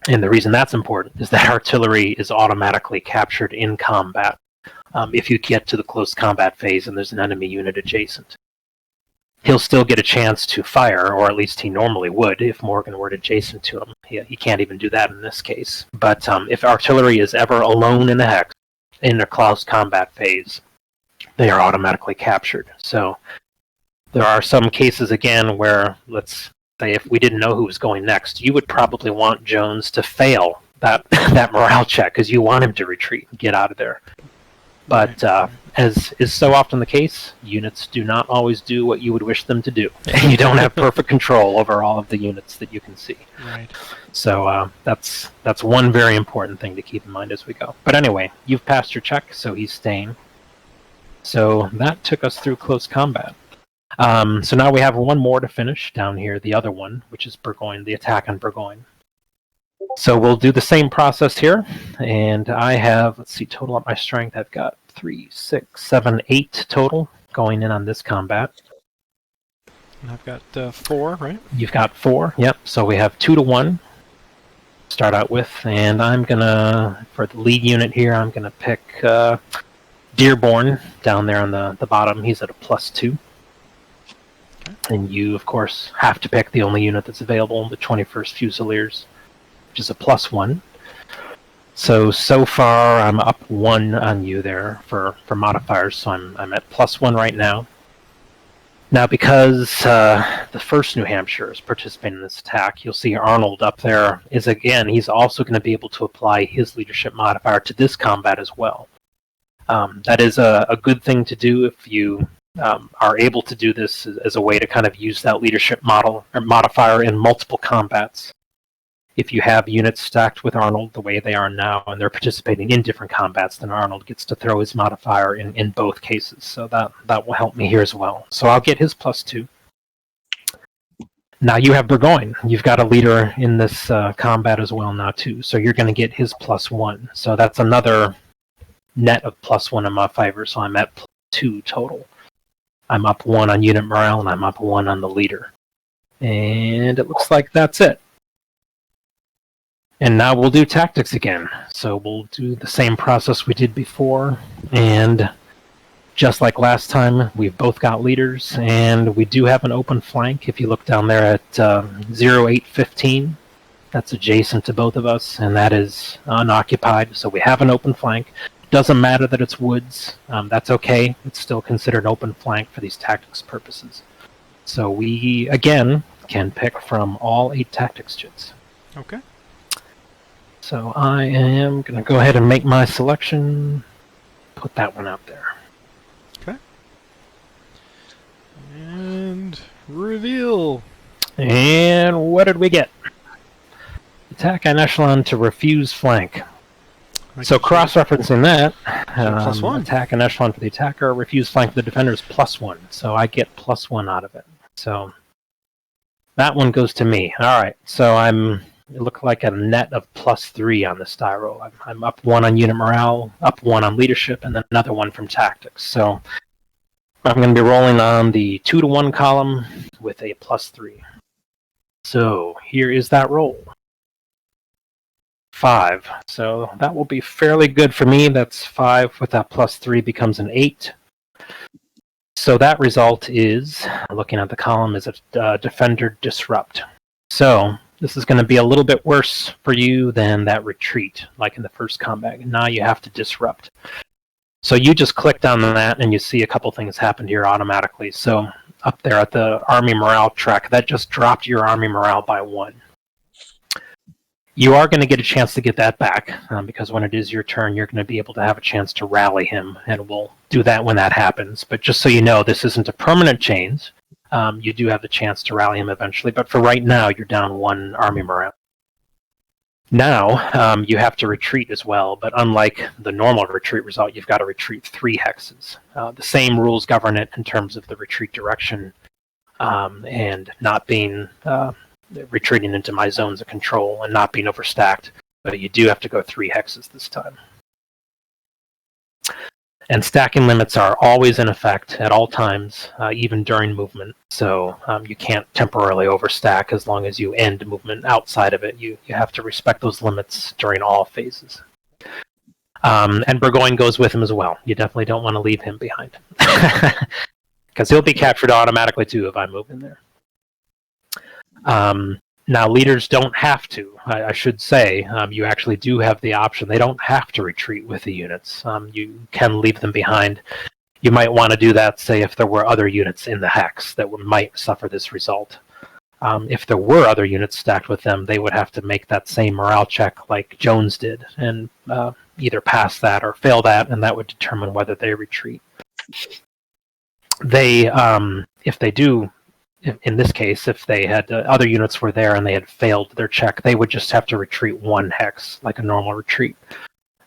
And the reason that's important is that artillery is automatically captured in combat if you get to the close combat phase and there's an enemy unit adjacent. He'll still get a chance to fire, or at least he normally would if Morgan were adjacent to him. He can't even do that in this case. But if artillery is ever alone in the hex, in their close combat phase, they are automatically captured. So there are some cases, again, where, let's say, if we didn't know who was going next, you would probably want Jones to fail that morale check because you want him to retreat and get out of there. But as is so often the case, units do not always do what you would wish them to do. And you don't have perfect control over all of the units that you can see. Right. So that's one very important thing to keep in mind as we go. But anyway, you've passed your check, so he's staying. So that took us through close combat. So now we have one more to finish down here, the other one, which is Burgoyne, the attack on Burgoyne. So we'll do the same process here, and I have, let's see, total up my strength. I've got 3, 6, 7, 8 total going in on this combat. And I've got 4, right? You've got 4, yep. So we have 2 to 1 to start out with, and I'm gonna, for the lead unit here, I'm gonna pick Dearborn down there on the bottom. He's at a +2. Okay. And you, of course, have to pick the only unit that's available, the 21st Fusiliers, which is a +1. So far I'm up 1 on you there for modifiers, so I'm at +1 right now. Now because the 1st New Hampshire is participating in this attack, you'll see Arnold up there is, again, he's also going to be able to apply his leadership modifier to this combat as well. That is a good thing to do if you are able to do this as a way to kind of use that leadership model or modifier in multiple combats. If you have units stacked with Arnold the way they are now and they're participating in different combats, then Arnold gets to throw his modifier in both cases. So that will help me here as well. So I'll get his +2. Now you have Burgoyne. You've got a leader in this combat as well now too, so you're going to get his +1. So that's another net of +1 in my favor, so I'm at +2 total. I'm up 1 on unit morale, and I'm up 1 on the leader. And it looks like that's it. And now we'll do tactics again. So we'll do the same process we did before, and just like last time, we've both got leaders, and we do have an open flank. If you look down there at 0815, that's adjacent to both of us, and that is unoccupied. So we have an open flank. Doesn't matter that it's woods. That's okay. It's still considered an open flank for these tactics purposes. So we, again, can pick from all 8 tactics chits. Okay. So I am going to go ahead and make my selection. Put that one out there. Okay. And reveal. And what did we get? Attack an echelon to refuse flank. So cross-referencing that, +1. attack an echelon for the attacker, refuse flank for the defender is +1. So I get +1 out of it. So that one goes to me. All right. So it looked like a net of +3 on this die roll. I'm up 1 on unit morale, up 1 on leadership, and then another 1 from tactics. So I'm going to be rolling on the 2 to 1 column with a +3. So here is that roll. 5. So that will be fairly good for me. That's 5 with that +3 becomes an 8. So that result is, looking at the column, is a defender disrupt. So this is going to be a little bit worse for you than that retreat, like in the first combat. Now you have to disrupt. So you just clicked on that, and you see a couple things happen here automatically. So up there at the Army Morale track, that just dropped your Army Morale by 1. You are going to get a chance to get that back, because when it is your turn, you're going to be able to have a chance to rally him, and we'll do that when that happens. But just so you know, this isn't a permanent change. You do have the chance to rally him eventually, but for right now, you're down 1 Army Morale. Now, you have to retreat as well, but unlike the normal retreat result, you've got to retreat 3 hexes. The same rules govern it in terms of the retreat direction, and not being retreating into my zones of control and not being overstacked, but you do have to go 3 hexes this time. And stacking limits are always in effect at all times, even during movement. So you can't temporarily overstack as long as you end movement outside of it. You have to respect those limits during all phases. And Burgoyne goes with him as well. You definitely don't want to leave him behind. Because he'll be captured automatically too if I move in there. Now, leaders don't have to. I should say, you actually do have the option. They don't have to retreat with the units. You can leave them behind. You might want to do that, say, if there were other units in the hex that might suffer this result. If there were other units stacked with them, they would have to make that same morale check like Jones did, and either pass that or fail that, and that would determine whether they retreat. They, if they do, in this case, if they had other units were there and they had failed their check, they would just have to retreat 1 hex, like a normal retreat.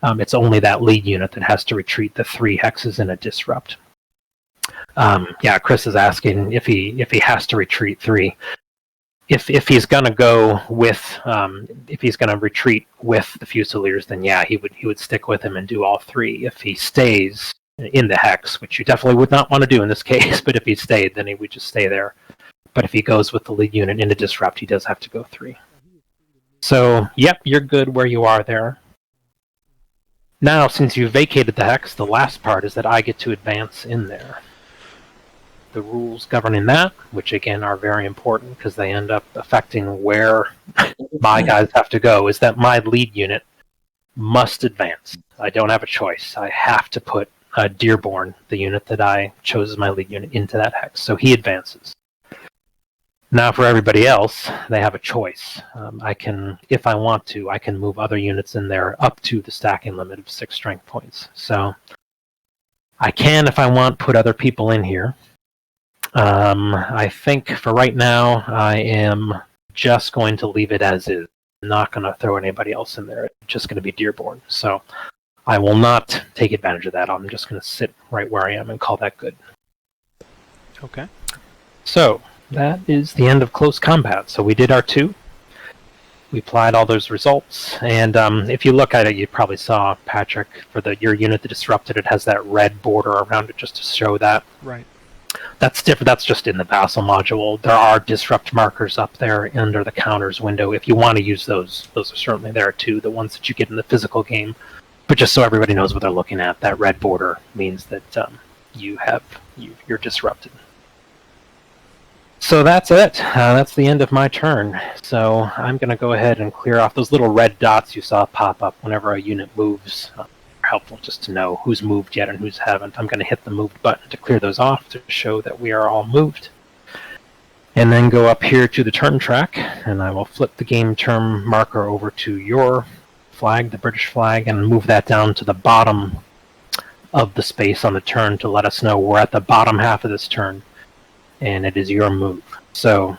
It's only that lead unit that has to retreat the 3 hexes in a disrupt. Yeah, Chris is asking if he has to retreat 3. If he's gonna go with if he's gonna retreat with the Fusiliers, then yeah, he would stick with him and do all 3. If he stays in the hex, which you definitely would not want to do in this case, but if he stayed, then he would just stay there. But if he goes with the lead unit into disrupt, he does have to go 3. So, yep, you're good where you are there. Now, since you've vacated the hex, the last part is that I get to advance in there. The rules governing that, which again are very important because they end up affecting where my guys have to go, is that my lead unit must advance. I don't have a choice. I have to put Dearborn, the unit that I chose as my lead unit, into that hex. So he advances. Now for everybody else, they have a choice. I can, if I want to, I can move other units in there up to the stacking limit of 6 strength points. So I can, if I want, put other people in here. I think for right now, I am just going to leave it as is. I'm not going to throw anybody else in there. It's just going to be Dearborn. So I will not take advantage of that. I'm just going to sit right where I am and call that good. Okay. So that is the end of close combat. So we did our 2. We applied all those results, and if you look at it, you probably saw, Patrick, for your unit that disrupted, it has that red border around it just to show that. Right. That's different. That's just in the Vassal module. There are disrupt markers up there under the counters window. If you want to use those are certainly there too, the ones that you get in the physical game. But just so everybody knows what they're looking at, that red border means that you're disrupted. So that's it. That's the end of my turn. So I'm going to go ahead and clear off those little red dots you saw pop up whenever a unit moves. Helpful just to know who's moved yet and who's haven't. I'm going to hit the moved button to clear those off to show that we are all moved. And then go up here to the turn track, and I will flip the game term marker over to your flag, the British flag, and move that down to the bottom of the space on the turn to let us know we're at the bottom half of this turn, and it is your move. So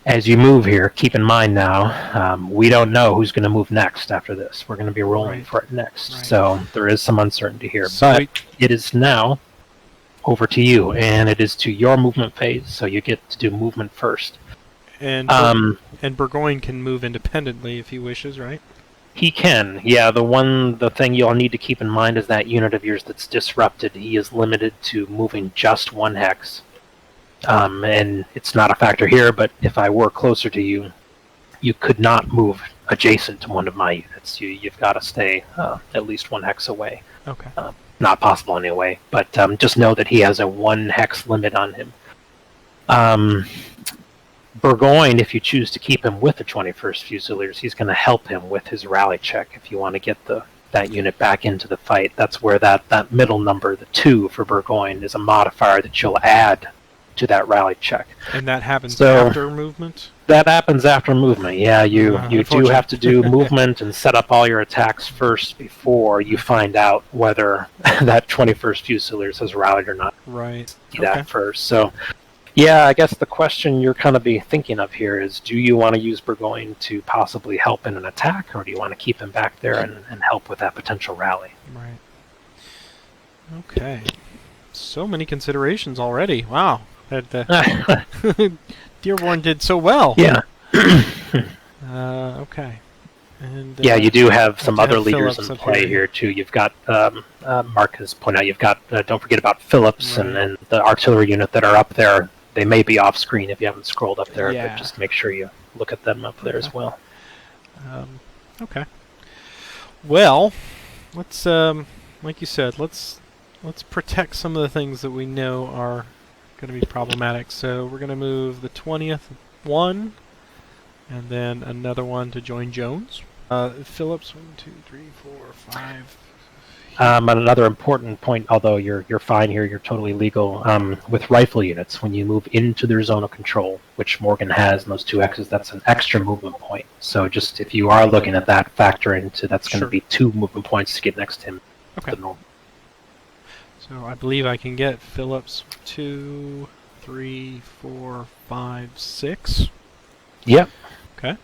as you move here, keep in mind now, we don't know who's going to move next after this. We're going to be rolling for it next. Right. So there is some uncertainty here. Sweet. But it is now over to you, and it is to your movement phase, so you get to do movement first. And Burgoyne can move independently if he wishes, right? He can. Yeah, the thing you'll need to keep in mind is that unit of yours that's disrupted, he is limited to moving just 1 hex. And it's not a factor here, but if I were closer to you, you could not move adjacent to one of my units. You've got to stay at least 1 hex away. Okay. Not possible anyway, but just know that he has a 1 hex limit on him. Burgoyne, if you choose to keep him with the 21st Fusiliers, he's going to help him with his rally check if you want to get that unit back into the fight. That's where that middle number, the 2 for Burgoyne, is a modifier that you'll add to that rally check. And that happens after movement? That happens after movement, yeah. You do have to do movement and set up all your attacks first before you find out whether that 21st Fusiliers has rallied or not. Right. That first. So, yeah, I guess the question you're kind of be thinking of here is, do you want to use Burgoyne to possibly help in an attack, or do you want to keep him back there and help with that potential rally? Right. Okay. So many considerations already. Wow. Dearborn did so well. Yeah. Okay. And, yeah, you do have some other leaders in play here too. You've got Mark has pointed out. You've got don't forget about Phillips and the artillery unit that are up there. They may be off screen if you haven't scrolled up there, but just make sure you look at them up there as well. Okay. Well, let's like you said, let's protect some of the things that we know are going to be problematic. So we're going to move the 20th 1, and then another one to join Jones. Phillips, 1, 2, 3, 4, 5. Another important point, although you're fine here, you're totally legal, with rifle units, when you move into their zone of control, which Morgan has in those 2 X's, that's an extra movement point. So just if you are looking at that, factor into that's going to be 2 movement points to get next to him. Okay. So I believe I can get Phillips 2, 3, 4, 5, 6. Yep. Okay.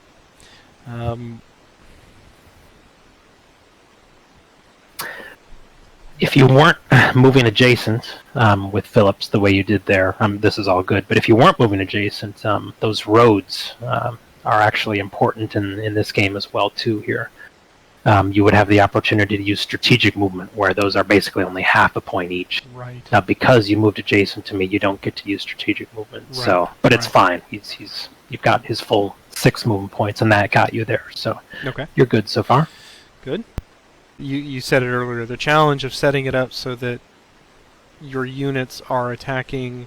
If you weren't moving adjacent with Phillips the way you did there, this is all good. But if you weren't moving adjacent, those roads are actually important in this game as well too. Here, you would have the opportunity to use strategic movement, where those are basically only half a point each. Right. Now, because you moved adjacent to me, you don't get to use strategic movement. Right. So, but it's fine. You've got his full 6 movement points, and that got you there. So, you're good so far. Good. You said it earlier, the challenge of setting it up so that your units are attacking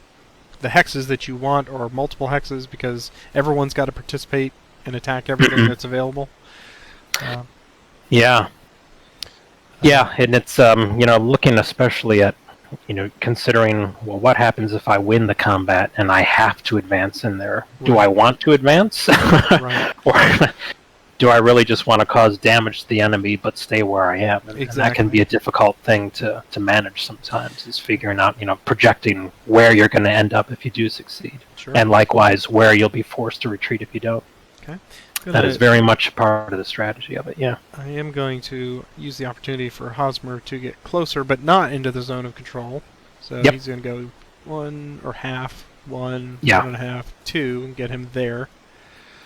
the hexes that you want, or multiple hexes, because everyone's got to participate and attack everything that's available. Yeah, and it's looking especially at considering, well, what happens if I win the combat and I have to advance in there? Right. Do I want to advance? Right. Or do I really just want to cause damage to the enemy but stay where I am? And that can be a difficult thing to manage sometimes, is figuring out, projecting where you're going to end up if you do succeed. Sure. And likewise, where you'll be forced to retreat if you don't. Okay. That is very much a part of the strategy of it, yeah. I am going to use the opportunity for Hosmer to get closer, but not into the zone of control. So he's going to go 1 or half 1, Yeah. 1.5, 2, and get him there.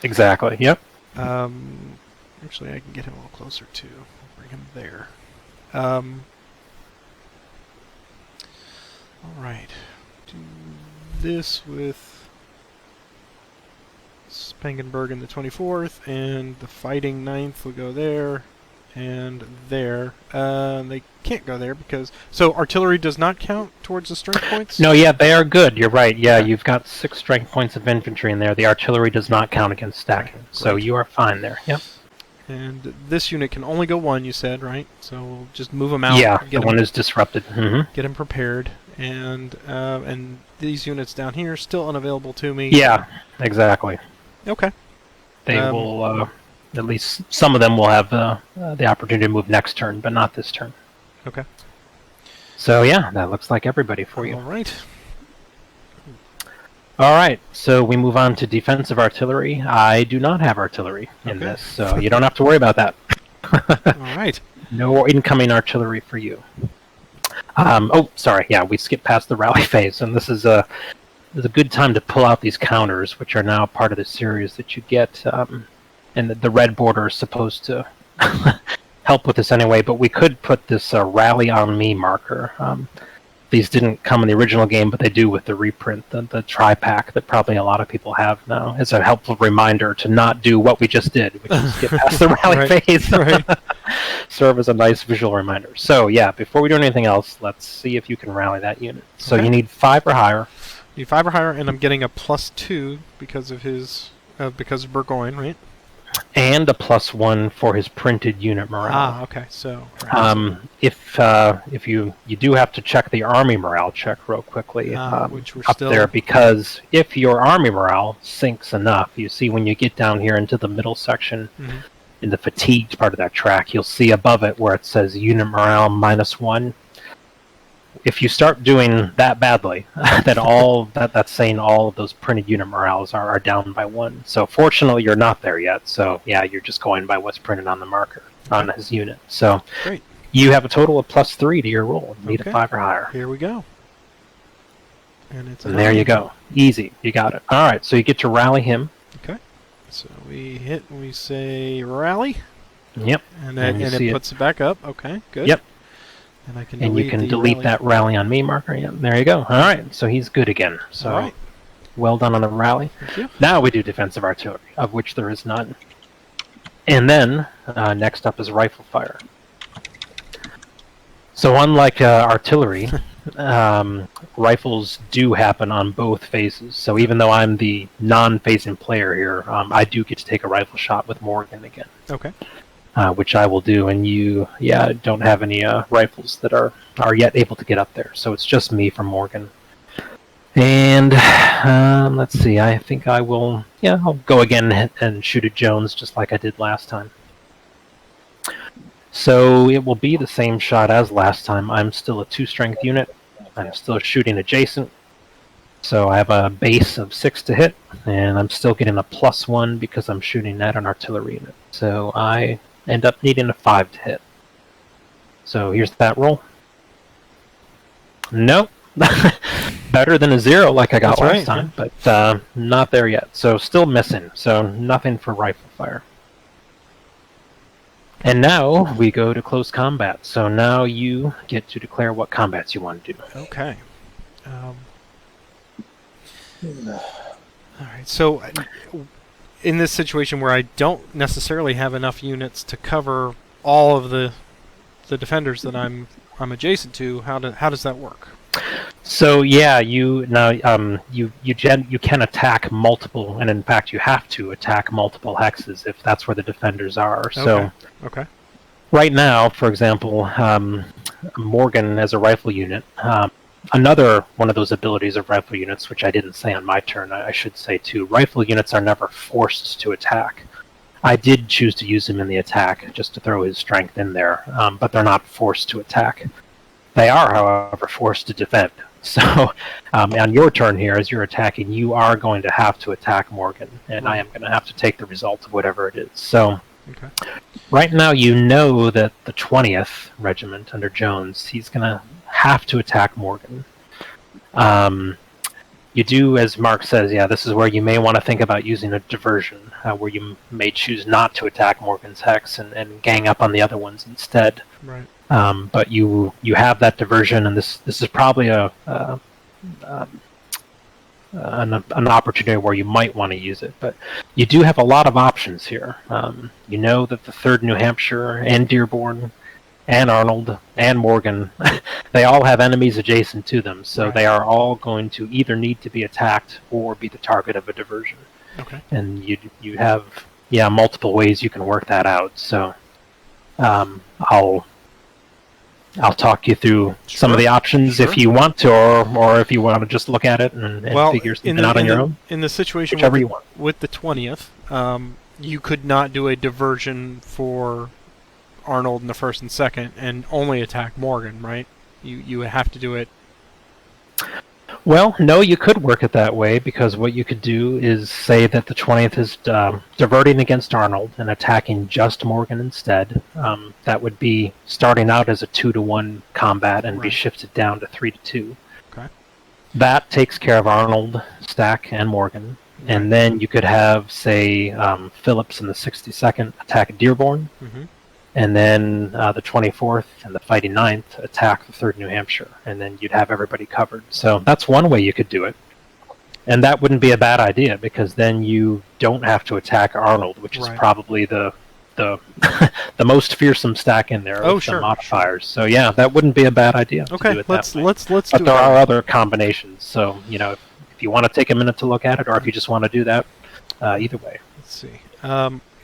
Exactly. Yep. Actually, I can get him a little closer too. Bring him there. All right. Do this with Spangenberg in the 24th, and the Fighting 9th will go there, and there. They can't go there because... So artillery does not count towards the strength points? No, yeah, they are good. You're right. Yeah, Okay. you've got 6 strength points of infantry in there. The artillery does not count against stacking. Okay, So great. you are fine there. Yep. And this unit can only go 1, you said, right? So we'll just move him out. Yeah, Get the one is disrupted. Mm-hmm. Get him prepared. And these units down here still unavailable to me. Yeah, exactly. Okay. They will, at least some of them will have the opportunity to move next turn, but not this turn. Okay. So yeah, that looks like everybody for you. All right. All right, so we move on to defensive artillery. I do not have artillery in this, so you don't have to worry about that. All right. No incoming artillery for you. Oh, sorry. Yeah, we skipped past the rally phase, and this is a good time to pull out these counters, which are now part of the series that you get. And the red border is supposed to help with this anyway, but we could put this rally on me marker. These didn't come in the original game, but they do with the reprint, the tri-pack that probably a lot of people have now. It's a helpful reminder to not do what we just did, which is skip past the rally phase. Right. Serve as a nice visual reminder. So yeah, before we do anything else, let's see if you can rally that unit. So you need 5 or higher. Need 5 or higher, and I'm getting a +2 because of his because of Burgoyne, right? And a +1 for his printed unit morale. Ah, okay. So if you do have to check the army morale check real quickly which we're up still there, because if your army morale sinks enough, you see when you get down here into the middle section in the fatigued part of that track, you'll see above it where it says unit morale -1. If you start doing that badly, that's saying all of those printed unit morales are down by 1. So fortunately, you're not there yet. So yeah, you're just going by what's printed on the marker on his unit. So great. You have a total of +3 to your roll. You need a 5 or higher. Here we go. And there you go. Easy. You got it. All right. So you get to rally him. Okay. So we hit and we say rally. Yep. And it puts it back up. Okay. Good. Yep. And you can delete that rally on me marker. Yep. There you go. All right. So he's good again. So all right. Well done on the rally. Thank you. Now we do defensive artillery, of which there is none. And then next up is rifle fire. So unlike artillery, rifles do happen on both phases. So even though I'm the non-phasing player here, I do get to take a rifle shot with Morgan again. Okay. Which I will do, and you, don't have any rifles that are yet able to get up there. So it's just me from Morgan. And let's see, I think I will, I'll go again and shoot at Jones just like I did last time. So it will be the same shot as last time. I'm still a 2-strength unit. I'm still shooting adjacent. So I have a base of 6 to hit, and I'm still getting a +1 because I'm shooting at an artillery unit. So I end up needing a 5 to hit. So here's that roll. Nope. Better than a 0 like I got last time, but not there yet. So still missing. So nothing for rifle fire. And now we go to close combat. So now you get to declare what combats you want to do. Okay. All right. So in this situation where I don't necessarily have enough units to cover all of the defenders that I'm adjacent to, how does that work? So yeah, you can attack multiple, and in fact you have to attack multiple hexes if that's where the defenders are. So okay. Right now, for example, Morgan as a rifle unit, another one of those abilities of rifle units, which I didn't say on my turn, I should say too, rifle units are never forced to attack. I did choose to use him in the attack, just to throw his strength in there, but they're not forced to attack. They are, however, forced to defend. So on your turn here, as you're attacking, you are going to have to attack Morgan, and I am going to have to take the result of whatever it is. So right now you know that the 20th Regiment under Jones, he's going to have to attack Morgan. you do, as Mark says, yeah, this is where you may want to think about using a diversion, where you may choose not to attack Morgan's Hex and gang up on the other ones instead. Right. But you have that diversion, and this is probably an opportunity where you might want to use it. But you do have a lot of options here. You know that the 3rd New Hampshire and Dearborn and Arnold and Morgan, they all have enemies adjacent to them, so they are all going to either need to be attacked or be the target of a diversion. Okay. And you have multiple ways you can work that out. So I'll talk you through some of the options if you want to, or if you want to just look at it and figure something out on your own. In the situation with the 20th, you could not do a diversion for Arnold in the 1st and 2nd and only attack Morgan, right? You would have to do it. Well, no, you could work it that way, because what you could do is say that the 20th is diverting against Arnold and attacking just Morgan instead. That would be starting out as a 2-to-1 combat and be shifted down to 3-to-2. Okay. That takes care of Arnold, Stack, and Morgan. And then you could have, say, Phillips in the 62nd attack Dearborn. Mm-hmm. And then the 24th and the Fighting 9th attack the 3rd New Hampshire, and then you'd have everybody covered. So that's one way you could do it. And that wouldn't be a bad idea, because then you don't have to attack Arnold, which is probably the the most fearsome stack in there with the modifiers. So yeah, that wouldn't be a bad idea. Okay, to do it let's that way. let's But there are other combinations. So if you want to take a minute to look at it, or if you just want to do that, either way. Let's see.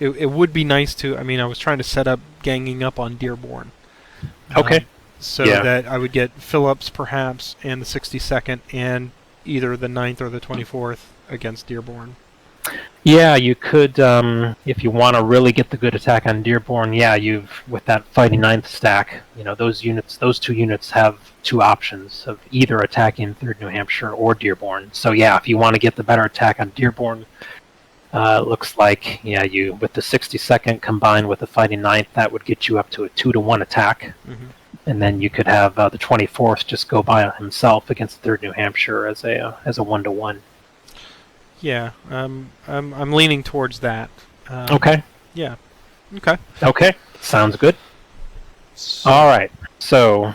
It would be nice to. I mean, I was trying to set up ganging up on Dearborn. Okay. So that I would get Phillips perhaps and the 62nd and either the 9th or the 24th against Dearborn. Yeah, you could, if you want to really get the good attack on Dearborn, with that Fighting 9th stack, those two units have two options of either attacking 3rd New Hampshire or Dearborn. So yeah, if you want to get the better attack on Dearborn, it looks like, you with the 62nd combined with the Fighting 9th, that would get you up to a 2-to-1 attack. Mm-hmm. And then you could have the 24th just go by himself against 3rd New Hampshire as a 1-to-1. Yeah, I'm leaning towards that. Okay. Yeah. Okay. Okay. Sounds good. All right. So,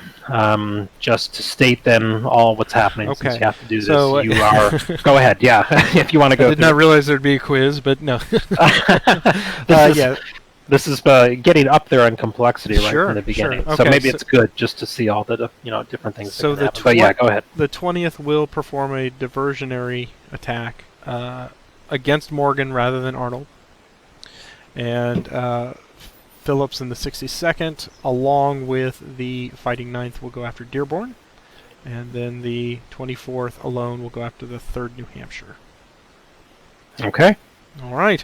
just to state then all what's happening, since you have to do this, you are. Go ahead. Yeah, if you want to go. I did not realize there'd be a quiz, but no. This is getting up there in complexity right from the beginning. Sure. Okay, so maybe it's good just to see all the different things. So that but yeah, go ahead. The 20th will perform a diversionary attack against Morgan rather than Arnold, and Phillips in the 62nd, along with the Fighting 9th, will go after Dearborn, and then the 24th alone will go after the 3rd New Hampshire. Okay. All right.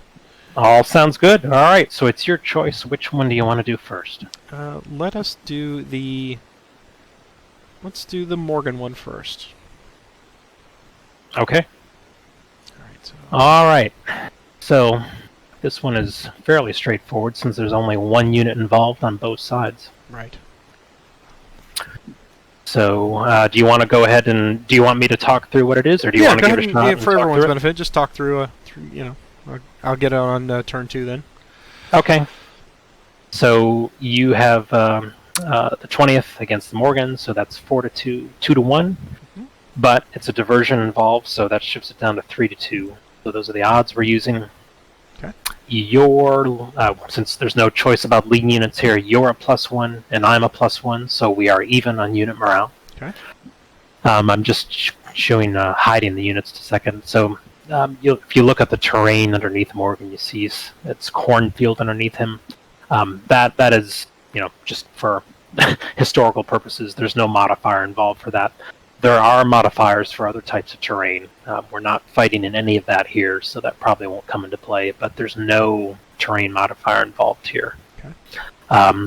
All sounds good. All right, so it's your choice. Which one do you want to do first? Let's do the Morgan one first. Okay. All right. So this one is fairly straightforward since there's only one unit involved on both sides. Right. So do you want to go ahead and do you want me to talk through what it is, or do you want to give it a shot? For everyone's benefit, just talk through. I'll get it on turn 2 then. Okay. So you have the 20th against the Morgan, so that's 4-2, 2-1. Mm-hmm. But it's a diversion involved, so that shifts it down to 3-2. So those are the odds we're using. Okay. Since there's no choice about leading units here, you're a +1 and I'm a +1, so we are even on unit morale. Okay. I'm just showing hiding the units to second. So if you look at the terrain underneath Morgan, you see it's cornfield underneath him. That is, just for historical purposes, there's no modifier involved for that. There are modifiers for other types of terrain. We're not fighting in any of that here, so that probably won't come into play, but there's no terrain modifier involved here. Okay.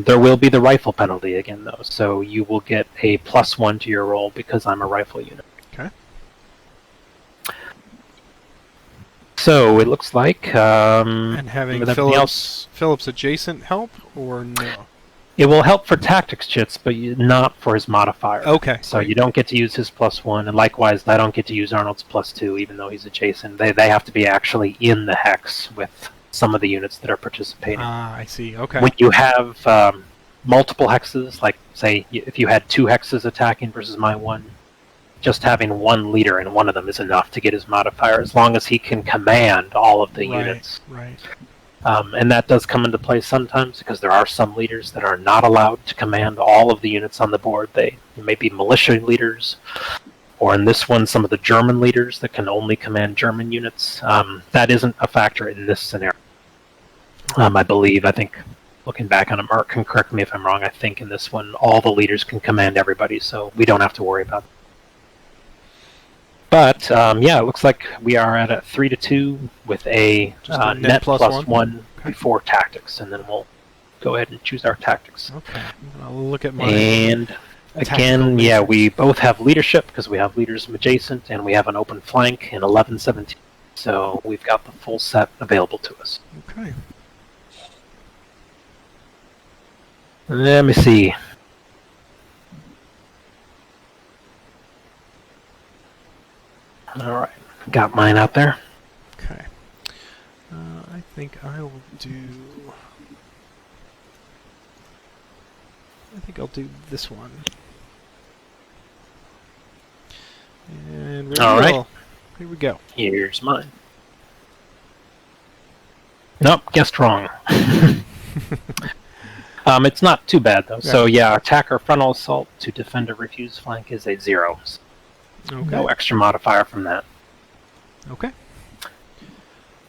There will be the rifle penalty again, though, so you will get a +1 to your roll because I'm a rifle unit. Okay. So it looks like... and having Phillips adjacent help, or no? It will help for tactics chits, but not for his modifier. Okay. So you don't get to use his +1, and likewise, I don't get to use Arnold's +2, even though he's adjacent. They have to be actually in the hex with some of the units that are participating. Ah, I see. Okay. When you have multiple hexes, like, say, if you had 2 hexes attacking versus my 1, just having 1 leader in one of them is enough to get his modifier, as long as he can command all of the units. Right. And that does come into play sometimes, because there are some leaders that are not allowed to command all of the units on the board. They may be militia leaders, or in this one, some of the German leaders that can only command German units. That isn't a factor in this scenario. I think, looking back on it, Mark can correct me if I'm wrong, I think in this one, all the leaders can command everybody, so we don't have to worry about it. But, yeah, it looks like we are at a 3-2 with a net +1 before tactics, and then we'll go ahead and choose our tactics. Okay, I'll look at my... And, again, yeah, we both have leadership, because we have leaders adjacent, and we have an open flank in 11-17, so we've got the full set available to us. Okay. Let me see. Alright, got mine out there. Okay. I think I'll do this one. And Alright. Here we go. Here's mine. Nope, guessed wrong. It's not too bad, though. Yeah. So, yeah, attacker frontal assault to defender refuse flank is a 0. Okay. No extra modifier from that. Okay.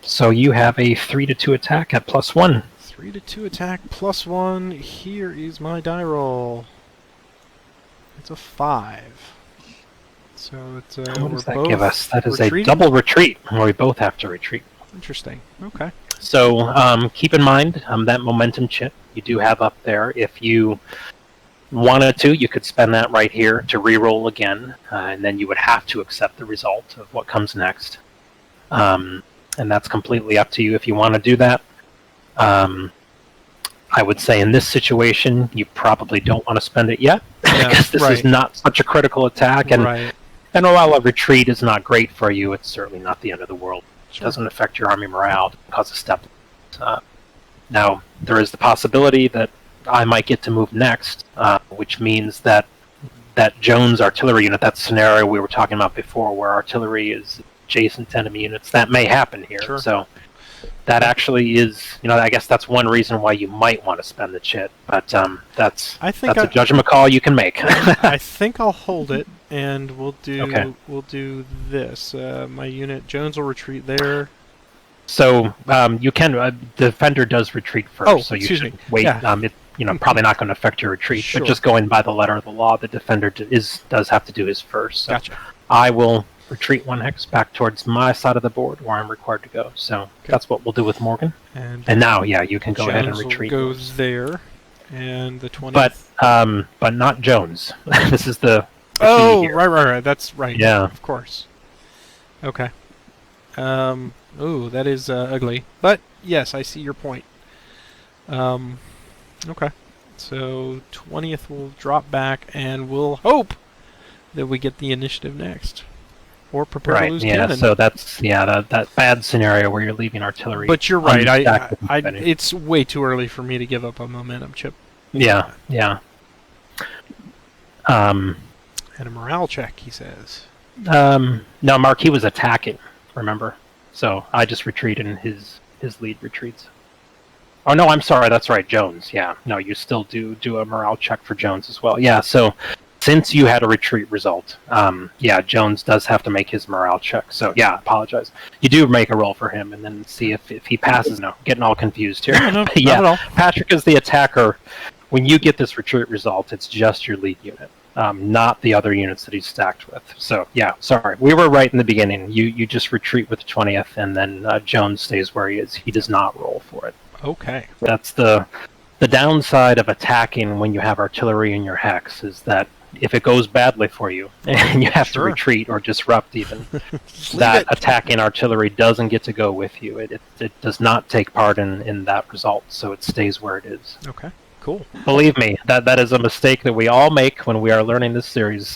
So you have a 3-2 attack at +1. 3-2 attack +1. Here is my die roll. It's a 5. So it's what does that give us? That is retreating? A double retreat, where we both have to retreat. Interesting. Okay. So keep in mind that momentum chit you do have up there. If you wanted to, you could spend that right here to re-roll again, and then you would have to accept the result of what comes next. And that's completely up to you if you want to do that. I would say in this situation, you probably don't want to spend it yet, because this is not such a critical attack. And while a retreat is not great for you, it's certainly not the end of the world. It doesn't affect your army morale, it cause a step. Now, there is the possibility that I might get to move next, which means that Jones artillery unit, that scenario we were talking about before, where artillery is adjacent to enemy units, that may happen here. Sure. So that actually is, I guess that's one reason why you might want to spend the chit. But that's a judgment call you can make. I think I'll hold it, and we'll do this. My unit Jones will retreat there. So you can. Defender does retreat first, so you should wait. Yeah. Probably not going to affect your retreat, Sure. but just going by the letter of the law, the defender does have to do his first. So gotcha. I will retreat 1 hex back towards my side of the board where I'm required to go. So that's what we'll do with Morgan. And now, yeah, you can go ahead and retreat. Goes there, and the 20th. But not Jones. This is the here. Right. That's right. Yeah, of course. Okay. Ooh, that is ugly. But yes, I see your point. Okay. So 20th will drop back, and we'll hope that we get the initiative next, or prepare to lose cannon. So that's that bad scenario where you're leaving artillery. But you're right. It's way too early for me to give up a momentum chip. Yeah. And a morale check, he says. No, Mark, he was attacking. Remember. So I just retreated, and his lead retreats. Oh, no, I'm sorry. That's right, Jones. Yeah. No, you still do a morale check for Jones as well. Yeah, so since you had a retreat result, Jones does have to make his morale check. So, yeah, apologize. You do make a roll for him, and then see if he passes. No, getting all confused here. No, not at all. Patrick is the attacker. When you get this retreat result, it's just your lead unit. Not the other units that he's stacked with. So, yeah, sorry. We were right in the beginning. You just retreat with the 20th, and then Jones stays where he is. He does not roll for it. Okay. That's the downside of attacking when you have artillery in your hex, is that if it goes badly for you, and you have to retreat or disrupt even, that attacking artillery doesn't get to go with you. It does not take part in that result, so it stays where it is. Okay. Cool. Believe me, that is a mistake that we all make when we are learning this series.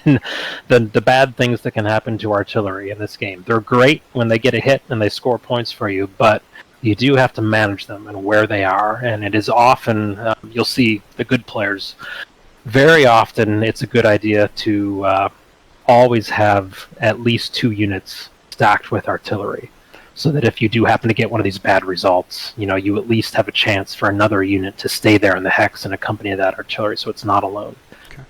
And the bad things that can happen to artillery in this game. They're great when they get a hit and they score points for you, but you do have to manage them and where they are. And it is often, you'll see the good players, very often it's a good idea to always have at least 2 units stacked with artillery, so that if you do happen to get one of these bad results, you at least have a chance for another unit to stay there in the hex and accompany that artillery, so it's not alone. Okay.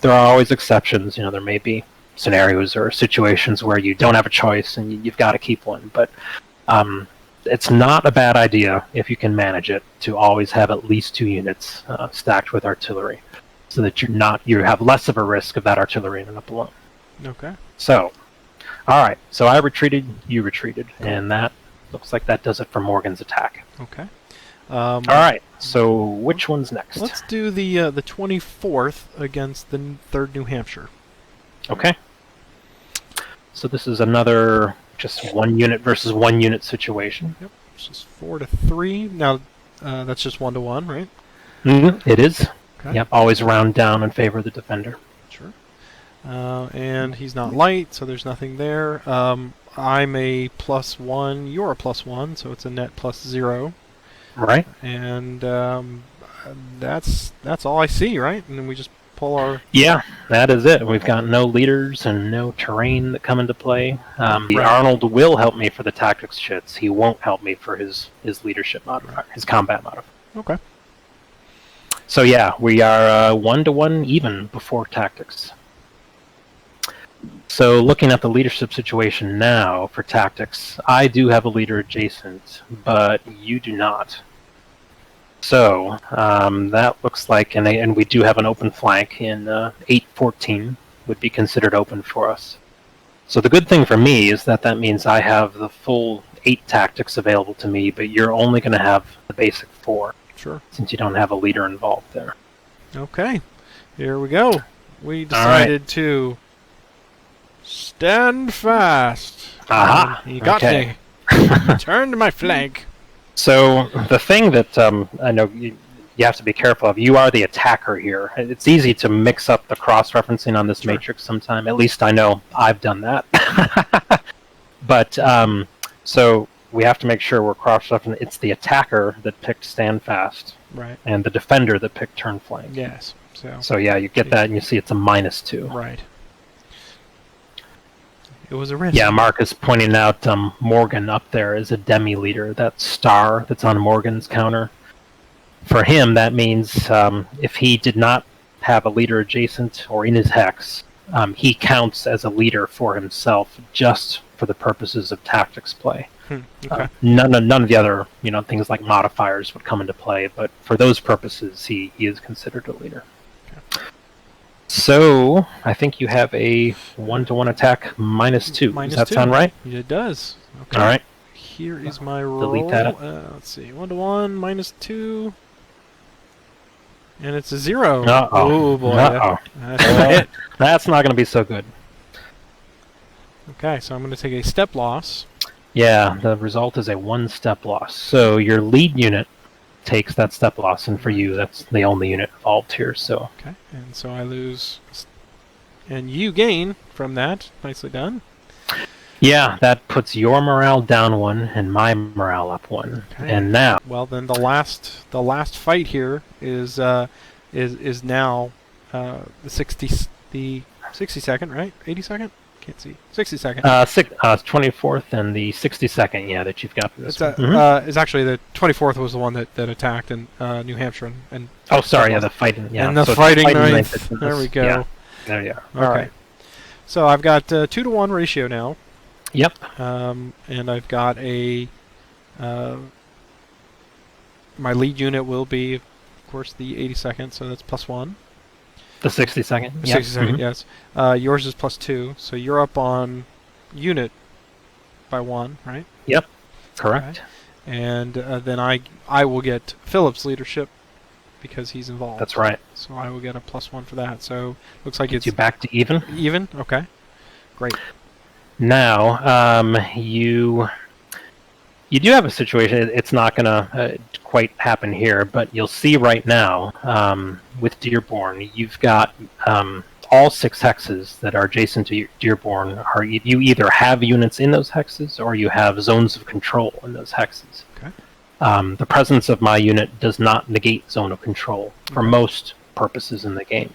There are always exceptions. There may be scenarios or situations where you don't have a choice and you've got to keep one, but it's not a bad idea, if you can manage it, to always have at least 2 units stacked with artillery, so that you have less of a risk of that artillery ending up alone. Okay. So, all right. So I retreated, you retreated, and that looks like that does it for Morgan's attack. Okay. All right. So which one's next? Let's do the 24th against the 3rd New Hampshire. Okay. So this is another just 1 unit versus 1 unit situation. Yep. It's just 4 to 3. Now that's just 1 to 1, right? Mm-hmm. It is. Okay. Yep. Always round down in favor of the defender. Sure. And he's not light, so there's nothing there. I'm a +1. You're a +1, so it's a net +0. Right. And that's all I see, right? And then we just pull our... Yeah, that is it. We've got no leaders and no terrain that come into play. Right. Arnold will help me for the tactics shits. He won't help me for his leadership modifier, his combat modifier. Okay. So yeah, we are 1 to 1 even before tactics. So looking at the leadership situation now for tactics, I do have a leader adjacent, but you do not. So that looks like, and we do have an open flank in 8-14 would be considered open for us. So the good thing for me is that means I have the full 8 tactics available to me, but you're only going to have the basic 4. Sure. Since you don't have a leader involved there. Okay. Here we go. We decided to stand fast. Aha! You got me. Turn to my flank. So the thing that I know you have to be careful of, you are the attacker here. It's easy to mix up the cross-referencing on this matrix sometime. At least I know I've done that. But so we have to make sure we're cross-referencing. It's the attacker that picked stand fast. Right. And the defender that picked turn flank. Yes. So yeah, you get that and you see it's a -2. Right. It was a risk. Yeah, Mark is pointing out Morgan up there is a demi-leader. That star that's on Morgan's counter. For him, that means if he did not have a leader adjacent or in his hex, he counts as a leader for himself just for the purposes of tactics play. Okay. None of the other things like modifiers would come into play, but for those purposes, he is considered a leader. Okay. So I think you have a 1-to-1 attack -2. Does that sound right? It does. Okay. All right. Here is my roll. Delete that. Let's see. 1-to-1 -2. And it's a 0. Uh-oh. Oh, boy. Uh-oh. That's a hit. That's not going to be so good. Okay, so I'm going to take a step loss. Yeah, the result is a 1-step loss. So your lead unit takes that step loss, and for you, that's the only unit involved here. So okay, and so I lose, and you gain from that. Nicely done. Yeah, that puts your morale down 1 and my morale up 1. Okay. And now, well, then the last fight here is now the 60-second, right? 80-second. Can't see. 60-second. 24th and the 62nd, yeah, that you've got for this one. It's actually the 24th was the one that attacked in New Hampshire. And oh, sorry, yeah, the fighting. Yeah, and the so fighting ninth. There we go. Yeah, there you are. All right. So I've got 2-to-1 ratio now. Yep. And I've got a... my lead unit will be, of course, the 82nd, so that's +1. The 62nd? The 62nd, yes. Yours is +2, so you're up on unit by 1, right? Yep, correct. Okay. And then I will get Philip's leadership because he's involved. That's right. So I will get a +1 for that. So looks like it's... you back to even? Even? Okay. Great. Now, You do have a situation. It's not going to quite happen here, but you'll see right now with Dearborn, you've got all 6 hexes that are adjacent to Dearborn. You either have units in those hexes or you have zones of control in those hexes. Okay. The presence of my unit does not negate zone of control for most purposes in the game.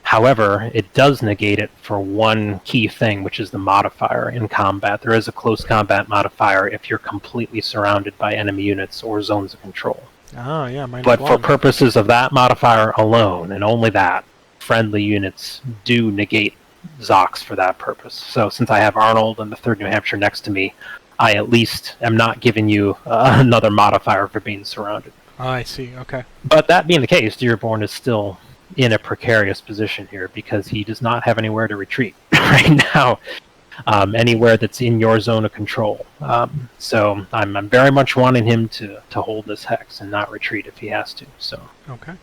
However, it does negate it for one key thing, which is the modifier in combat. There is a close combat modifier if you're completely surrounded by enemy units or zones of control. Oh, yeah, but for purposes of that modifier alone, and only that, friendly units do negate Zox for that purpose. So since I have Arnold and the 3rd New Hampshire next to me, I at least am not giving you another modifier for being surrounded. Oh, I see, okay. But that being the case, Dearborn is still in a precarious position here because he does not have anywhere to retreat right now, anywhere that's in your zone of control. So I'm very much wanting him to hold this hex and not retreat if he has to. So okay.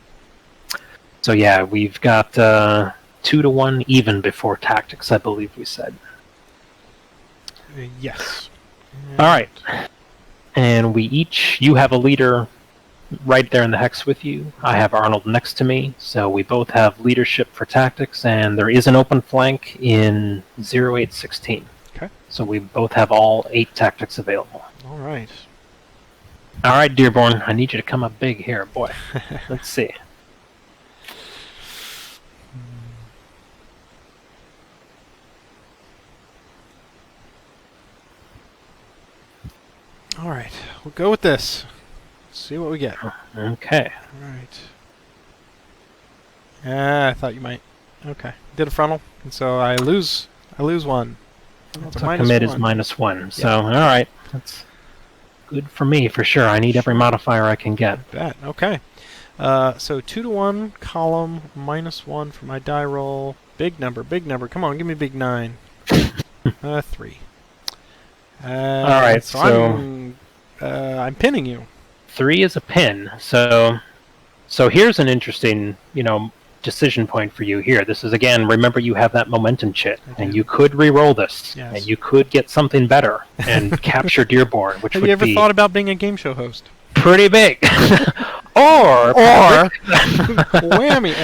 So yeah, we've got 2-1 even before tactics, I believe we said. Yes. All right, and you have a leader right there in the hex with you. I have Arnold next to me, so we both have leadership for tactics, and there is an open flank in 0816. Okay. So we both have all 8 tactics available. All right. All right, Dearborn, I need you to come up big here, boy. Let's see. All right, we'll go with this. See what we get. Okay. All right. I thought you might. Okay. Did a frontal, and so I lose 1. That's a commit is -1. So, all right. That's good for me, for sure. I need every modifier I can get. Bet. Okay. So 2-1, column, -1 for my die roll. Big number, big number. Come on, give me big 9. 3. All right, so I'm pinning you. 3 is a pin. So here's an interesting, decision point for you here. This is, again, remember you have that momentum chit, and you could re-roll this, yes. and you could get something better and capture Dearborn, which have would you ever be thought about being a game show host? Pretty big. or whammy.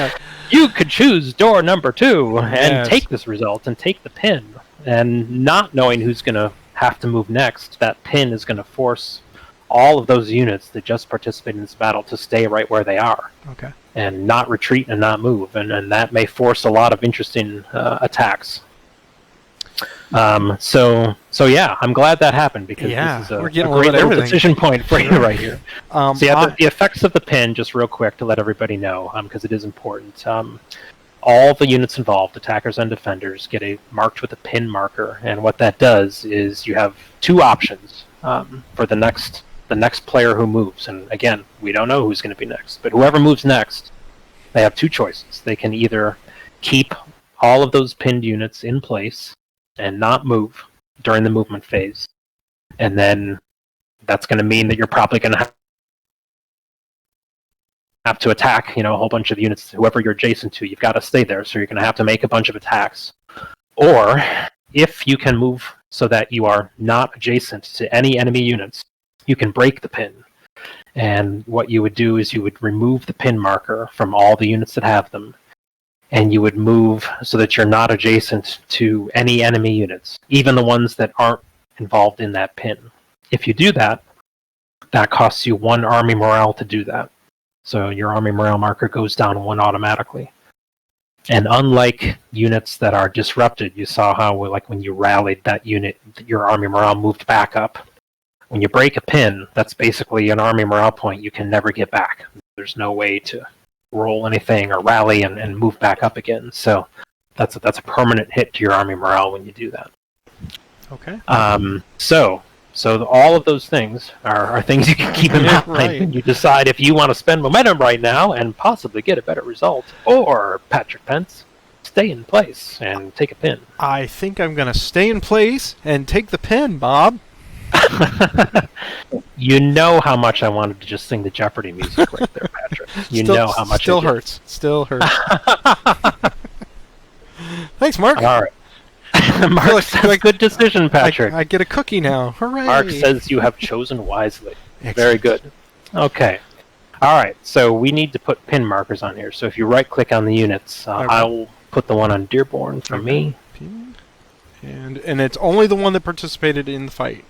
You could choose door number 2 and take this result and take the pin, and not knowing who's going to have to move next, that pin is going to force all of those units that just participated in this battle to stay right where they are. Okay. And not retreat and not move, and that may force a lot of interesting attacks. So yeah, I'm glad that happened because this is a great little decision point for you right here. So yeah, the effects of the pin, just real quick to let everybody know, because it is important. All the units involved, attackers and defenders, get marked with a pin marker, and what that does is you have 2 options for the next player who moves. And again, we don't know who's going to be next, but whoever moves next, they have 2 choices. They can either keep all of those pinned units in place and not move during the movement phase, and then that's going to mean that you're probably going to have to attack, a whole bunch of units. Whoever you're adjacent to, you've got to stay there, so you're going to have to make a bunch of attacks. Or, if you can move so that you are not adjacent to any enemy units, you can break the pin. And what you would do is you would remove the pin marker from all the units that have them, and you would move so that you're not adjacent to any enemy units, even the ones that aren't involved in that pin. If you do that, that costs you 1 army morale to do that. So your army morale marker goes down 1 automatically. And unlike units that are disrupted, you saw how, like, when you rallied that unit, your army morale moved back up. When you break a pin, that's basically an army morale point you can never get back. There's no way to roll anything or rally and move back up again. So that's a permanent hit to your army morale when you do that. Okay. So all of those things are things you can keep in mind when you decide if you want to spend momentum right now and possibly get a better result, or, Patrick Pence, stay in place and take a pin. I think I'm going to stay in place and take the pin, Bob. You know how much I wanted to just sing the Jeopardy music right there, Patrick. You know how much Still hurts. Thanks, Mark. All right. Mark says, good decision, Patrick. I get a cookie now. Hooray! Mark says you have chosen wisely. Very good. Okay. All right, so we need to put pin markers on here. So if you right-click on the units, I'll put the one on Dearborn for me. Pin. And it's only the one that participated in the fight.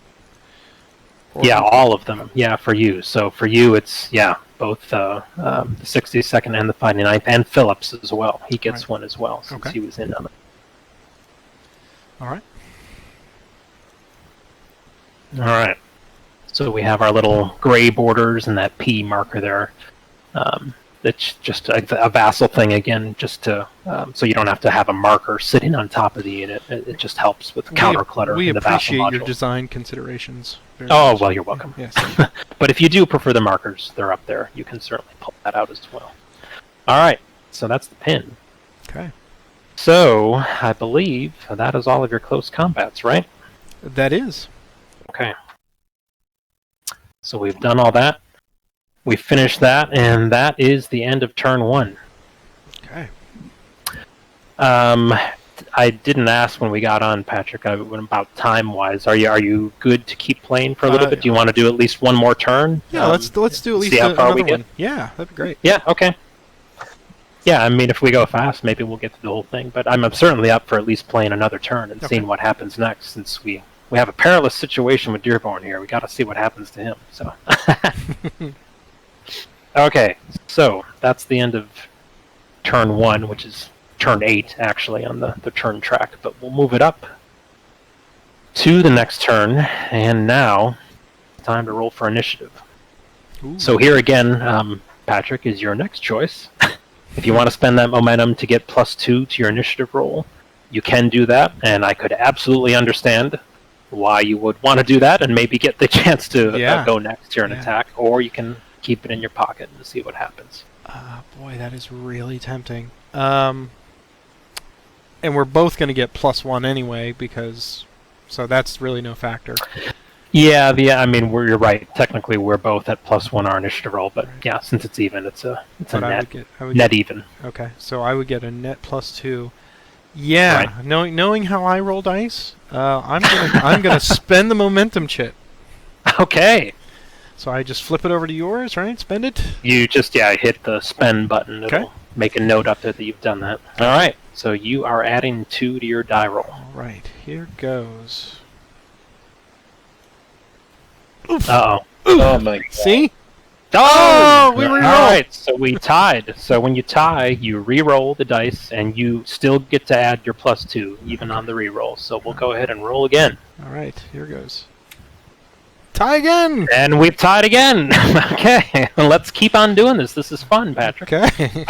Yeah, all of them. Yeah, for you. So for you, it's, both the 62nd and the 59th, and Phillips as well. He gets one as well, since he was in on it. All right. All right. So we have our little gray borders and that P marker there. That's just a vassal thing again, just to so you don't have to have a marker sitting on top of the unit. It just helps with counter clutter. We in the vassal appreciate module. your design considerations. Oh, well, you're welcome. Yes. But if you do prefer the markers, they're up there. You can certainly pull that out as well. All right. So that's the pin. Okay. So I believe that is all of your close combats, right? That is. Okay. So we've done all that. We finished that, and that is the end of turn 1. Okay. I didn't ask when we got on, Patrick, about time-wise. Are you good to keep playing for a little bit? Do you want to do at least one more turn? Yeah, let's do at least see how far we another get. one. Yeah, that'd be great. Yeah, okay. Yeah, I mean, if we go fast, maybe we'll get to the whole thing. But I'm certainly up for at least playing another turn and seeing what happens next, since we have a perilous situation with Dearborn here. We got to see what happens to him. So. Okay, so that's the end of turn 1, which is turn 8, actually, on the turn track. But we'll move it up to the next turn, and now time to roll for initiative. Ooh. So here again, Patrick, is your next choice. If you want to spend that momentum to get +2 to your initiative roll, you can do that, and I could absolutely understand why you would want to do that and maybe get the chance to go next to an attack, or you can keep it in your pocket and see what happens. Boy, that is really tempting. And we're both going to get +1 anyway, so that's really no factor. Yeah, I mean, you're right. Technically, we're both at +1 our initiative roll, but yeah, since it's even, it's a net even. Okay, so I would get a net +2. Yeah, knowing how I roll dice, I'm gonna spend the momentum chit. Okay. So I just flip it over to yours, right? Spend it? You just, hit the spend button. It'll make a note up there that you've done that. All right. So you are adding 2 to your die roll. All right. Here goes. Oof. Uh-oh. Oh, my God. See? Oh! We re-rolled! All right. So we tied. So when you tie, you re-roll the dice, and you still get to add your +2, even on the re-roll. So we'll go ahead and roll again. All right. Here goes. Tie again! And we've tied again! Okay, let's keep on doing this. This is fun, Patrick. Okay.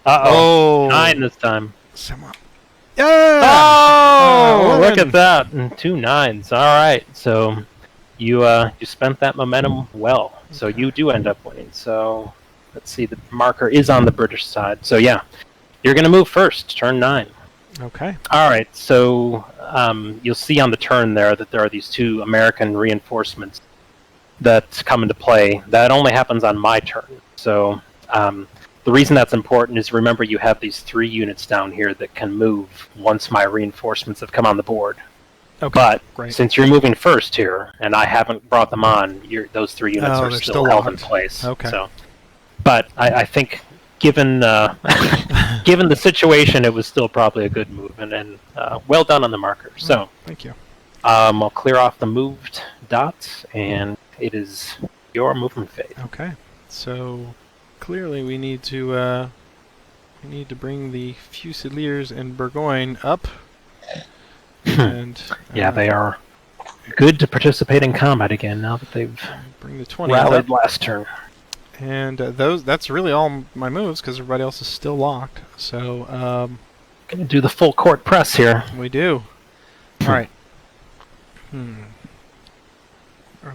Uh-oh. 9 this time. Yeah! Oh! Look at that. And 2 9s. All right, so you spent that momentum well. So you do end up winning. So let's see, the marker is on the British side. So yeah, you're going to move first, turn 9. Okay. All right, so you'll see on the turn there that there are these 2 American reinforcements that come into play. That only happens on my turn. So the reason that's important is, remember, you have these 3 units down here that can move once my reinforcements have come on the board. Okay, but since you're moving first here, and I haven't brought them on, those 3 units are still held in place. Okay. So, but I think, given given the situation, it was still probably a good move, and well done on the marker. So, thank you. I'll clear off the moved dots, and it is your movement phase. Okay. So clearly, we need to bring the Fusiliers and Burgoyne up. And yeah, they are good to participate in combat again now that they've bring the 20 rallied up. last turn. And that's really all my moves, because everybody else is still locked. So gonna do the full court press here. We do. All right. We're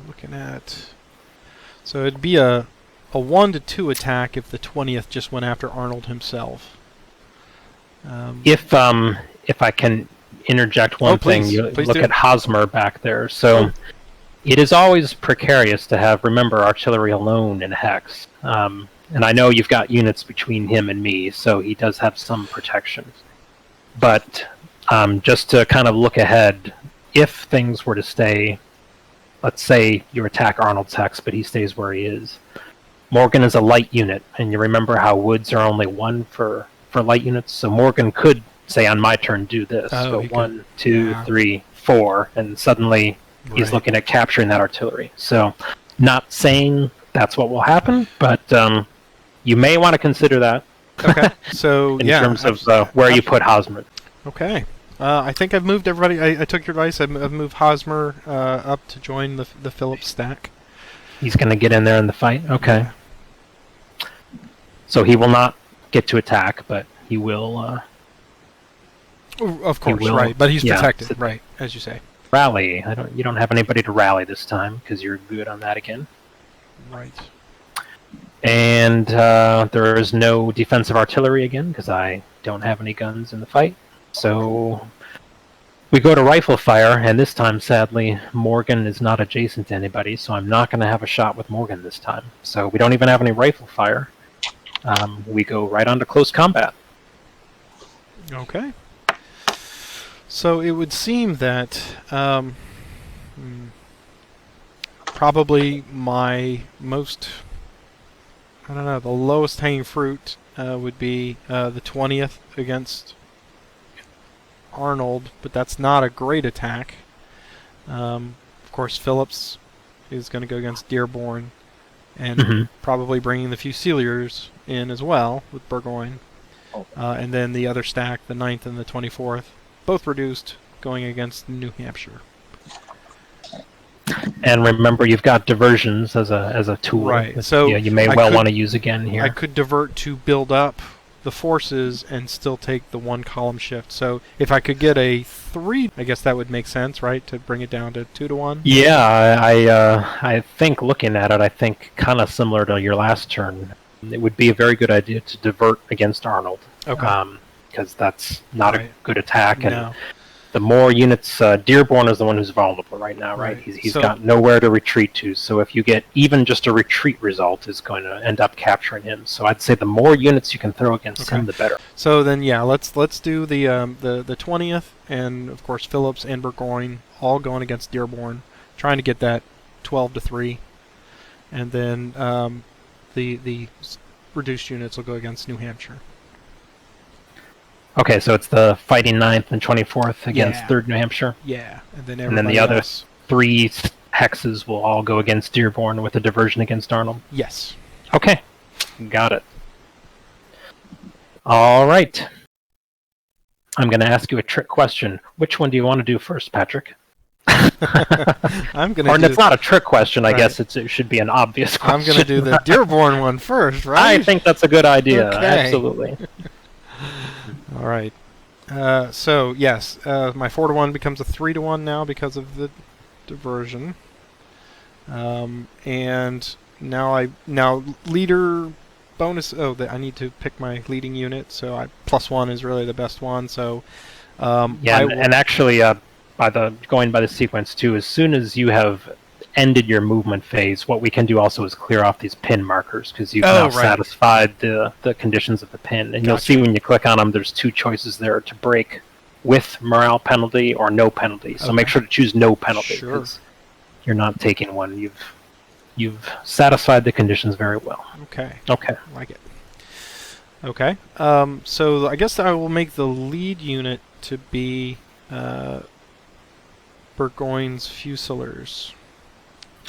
looking at. So it'd be a 1 to 2 attack if the 20th just went after Arnold himself. If I can interject one thing, you look at Hosmer back there. So it is always precarious to have, remember, artillery alone in Hex. And I know you've got units between him and me, so he does have some protections. But just to kind of look ahead, if things were to stay, let's say you attack Arnold's hex, but he stays where he is. Morgan is a light unit, and you remember how woods are only 1 for light units, so Morgan could, say on my turn, do this. Go 1, 2, 3, 4, and suddenly he's looking at capturing that artillery. So, not saying that's what will happen, but you may want to consider that. Okay, so in terms of where you put Hosmer. Okay. I think I've moved everybody. I took your advice. I've moved Hosmer up to join the Phillips stack. He's going to get in there in the fight? Okay. So he will not get to attack, but he will... of course, right. But he's protected, right, as you say. Rally. You don't have anybody to rally this time, because you're good on that again. Right. And there is no defensive artillery again, because I don't have any guns in the fight. So we go to rifle fire, and this time, sadly, Morgan is not adjacent to anybody, so I'm not going to have a shot with Morgan this time. So we don't even have any rifle fire. We go right on to close combat. Okay. So it would seem that probably my most, I don't know, the lowest hanging fruit would be the 20th against Arnold, but that's not a great attack. Of course, Phillips is going to go against Dearborn, and probably bringing the Fusiliers in as well with Burgoyne. And then the other stack, the 9th and the 24th, both reduced, going against New Hampshire. And remember, you've got diversions as a tool. Right. So you may want to use again here. I could divert to build up the forces and still take the 1 column shift. So if I could get a 3, I guess that would make sense, right? To bring it down to 2 to 1. Yeah, I think looking at it, I think kind of similar to your last turn, it would be a very good idea to divert against Arnold. Okay. Because that's not a good attack, No. and the more units, Dearborn is the one who's vulnerable right now, right? He's got nowhere to retreat to, so if you get even just a retreat result, is going to end up capturing him. So I'd say the more units you can throw against him, the better. So then, let's do the 20th, and of course Phillips and Burgoyne all going against Dearborn, trying to get that 12 to 3, and then the reduced units will go against New Hampshire. Okay, so it's the fighting 9th and 24th against 3rd New Hampshire? Yeah, and then the other 3 hexes will all go against Dearborn with a diversion against Arnold? Yes. Okay, got it. All right. I'm going to ask you a trick question. Which one do you want to do first, Patrick? I'm going to Or it's not a trick question, I guess it should be an obvious question. I'm going to do the Dearborn one first, right? I think that's a good idea, absolutely. All right. So yes, my 4 to 1 becomes a 3 to 1 now because of the diversion. And now leader bonus. I need to pick my leading unit. So +1 is really the best one. So and actually, going by the sequence too, as soon as you have ended your movement phase, what we can do also is clear off these pin markers, because you've now satisfied the conditions of the pin. And you'll see when you click on them, there's 2 choices there to break with morale penalty or no penalty. So make sure to choose no penalty, because you're not taking one. You've satisfied the conditions very well. Okay. Like it. Okay. So I guess I will make the lead unit to be Burgoyne's Fusiliers.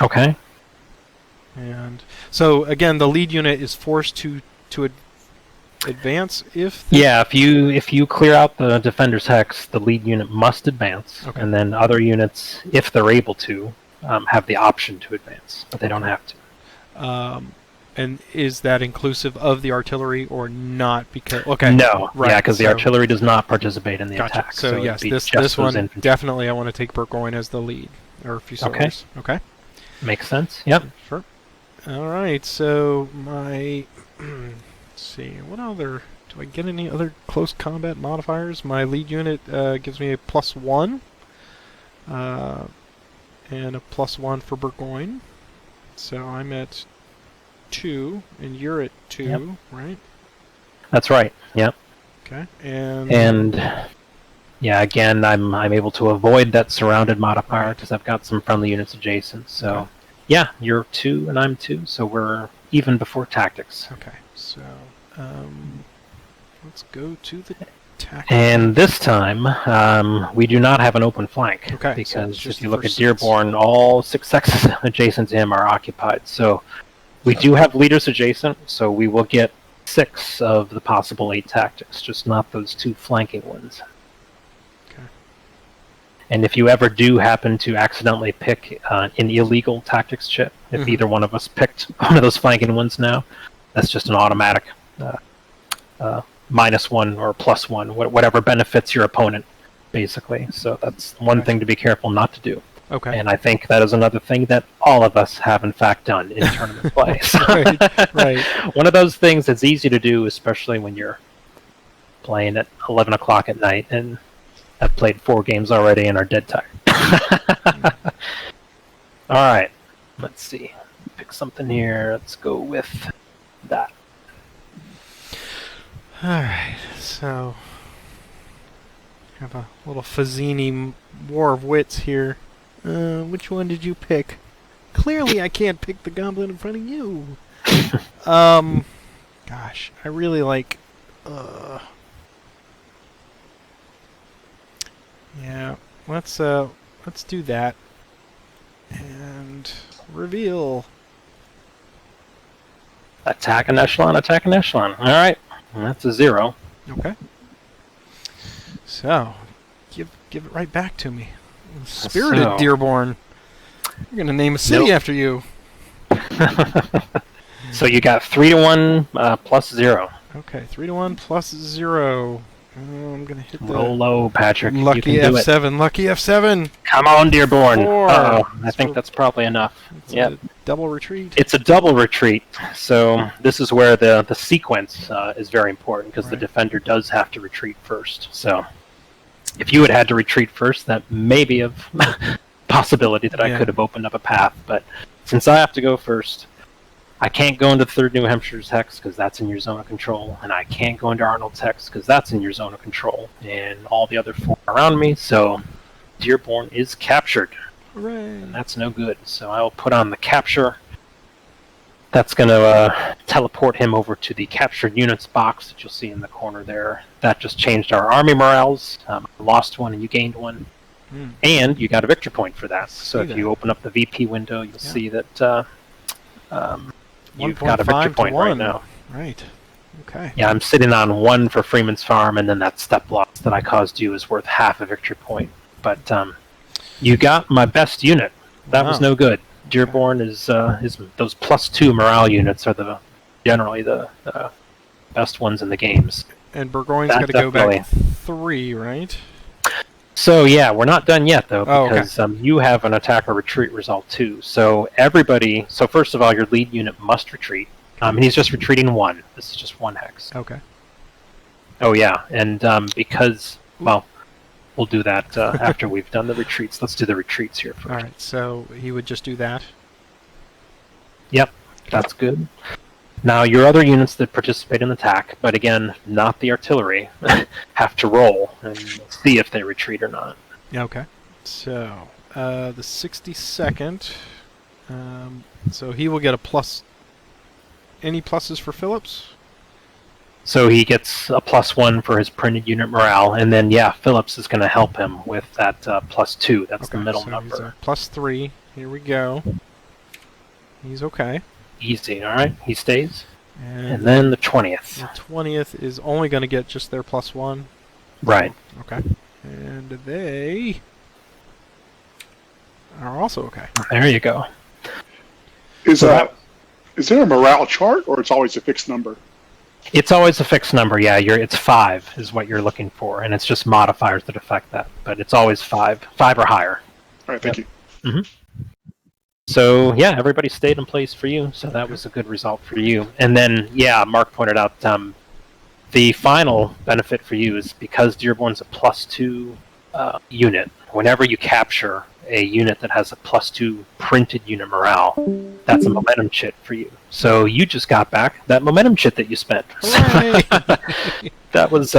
Okay. And so again, the lead unit is forced to advance if. If you clear out the defender's hex, the lead unit must advance, and then other units, if they're able to, have the option to advance, but they don't have to. And is that inclusive of the artillery or not? Because no, because the artillery does not participate in the attack. So yes, this one infantry. Definitely I want to take Burgoyne as the lead or Fusiliers. Okay. Makes sense. Yep. Sure. All right. So my let's see. What other? Do I get any other close combat modifiers? My lead unit gives me a +1, and a +1 for Burgoyne. So I'm at 2, and you're at 2, right? That's right. Yep. Okay. And Yeah, again, I'm able to avoid that surrounded modifier because I've got some friendly units adjacent. So, okay. yeah, you're 2 and I'm 2, so we're even before tactics. Okay, so let's go to the tactics. And this time, we do not have an open flank. Okay, Because so if you look at 6. Dearborn, all 6 sexes adjacent to him are occupied. So we do have leaders adjacent, so we will get 6 of the possible 8 tactics, just not those 2 flanking ones. Okay. And if you ever do happen to accidentally pick an illegal tactics chip, if either one of us picked one of those flanking ones now, that's just an automatic -1 or +1, whatever benefits your opponent, basically. So that's one thing to be careful not to do. Okay. And I think that is another thing that all of us have, in fact, done in tournament play. Right. One of those things that's easy to do, especially when you're playing at 11 o'clock at night and have played 4 games already and are dead tired. All right. Let's see. Pick something here. Let's go with that. Alright, so have a little Fazzini war of wits here. Which one did you pick? Clearly I can't pick the goblin in front of you. Gosh, I really like yeah, let's do that. And reveal. Attack an echelon, attack an echelon. All right. That's a 0. Okay. So, give it right back to me. Spirited Dearborn. You're gonna name a city after you. So you got 3 to 1 plus 0. Okay, 3 to 1 plus 0. I'm gonna hit the roll low, Patrick. lucky you can do F7. Lucky F7. Come on, Dearborn. 4. I think that's probably enough. Yep. Double retreat. It's a double retreat. So this is where the sequence is very important because the defender does have to retreat first. So if you had to retreat first, that may be a possibility that I could have opened up a path. But since I have to go first, I can't go into 3rd New Hampshire's hex because that's in your zone of control, and I can't go into Arnold's hex because that's in your zone of control, and all the other 4 around me. So Dearborn is captured. Hooray. And that's no good. So I'll put on the capture. That's going to teleport him over to the captured units box that you'll see in the corner there. That just changed our army morales. I lost 1 and you gained 1. And you got a victory point for that. So if you open up the VP window, you'll see that you've got a victory point right now. Right. Okay. Yeah, I'm sitting on 1 for Freeman's farm, and then that step loss that I caused you is worth half a victory point. But you got my best unit. That was no good. Dearborn is those +2 morale units are generally the best ones in the games. And Burgoyne's got to go back 3, right? So yeah, we're not done yet though, because you have an attack or retreat result too. So everybody. So first of all, your lead unit must retreat. And he's just retreating 1. This is just 1 hex. Okay. Oh yeah, and because we'll do that after we've done the retreats. Let's do the retreats here first. All right. So he would just do that. Yep, that's good. Now, your other units that participate in the attack, but again, not the artillery, have to roll and see if they retreat or not. Okay. So, the 62nd, so he will get a plus. Any pluses for Phillips? So he gets a +1 for his printed unit morale, and then, Phillips is going to help him with that +2. That's the middle number. He's a +3. Here we go. He's okay. Easy, all right. He stays. And then the 20th. The 20th is only going to get just their +1. Right. Okay. And they are also okay. There you go. Is there a morale chart, or it's always a fixed number? It's always a fixed number, yeah. It's 5 is what you're looking for, and it's just modifiers that affect that. But it's always 5 or higher. All right, thank you. Mm-hmm. So, everybody stayed in place for you, so that was a good result for you. And then, Mark pointed out the final benefit for you is because Dearborn's a +2 unit, whenever you capture a unit that has a +2 printed unit morale, that's a momentum chit for you. So you just got back that momentum chit that you spent. Hooray! That was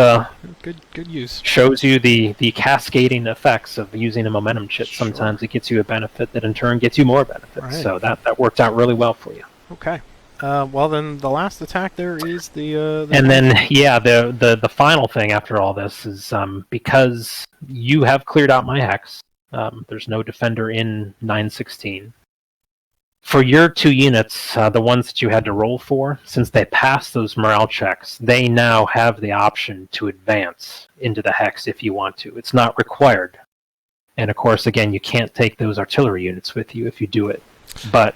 good use. Shows you the cascading effects of using a momentum chip. Sometimes it gets you a benefit that in turn gets you more benefits. Right. So that worked out really well for you. Okay. Well, then the last attack there is the and then the final thing after all this is because you have cleared out my hex. There's no defender in 916. For your 2 units, the ones that you had to roll for, since they passed those morale checks, they now have the option to advance into the hex if you want to. It's not required. And of course, again, you can't take those artillery units with you if you do it. But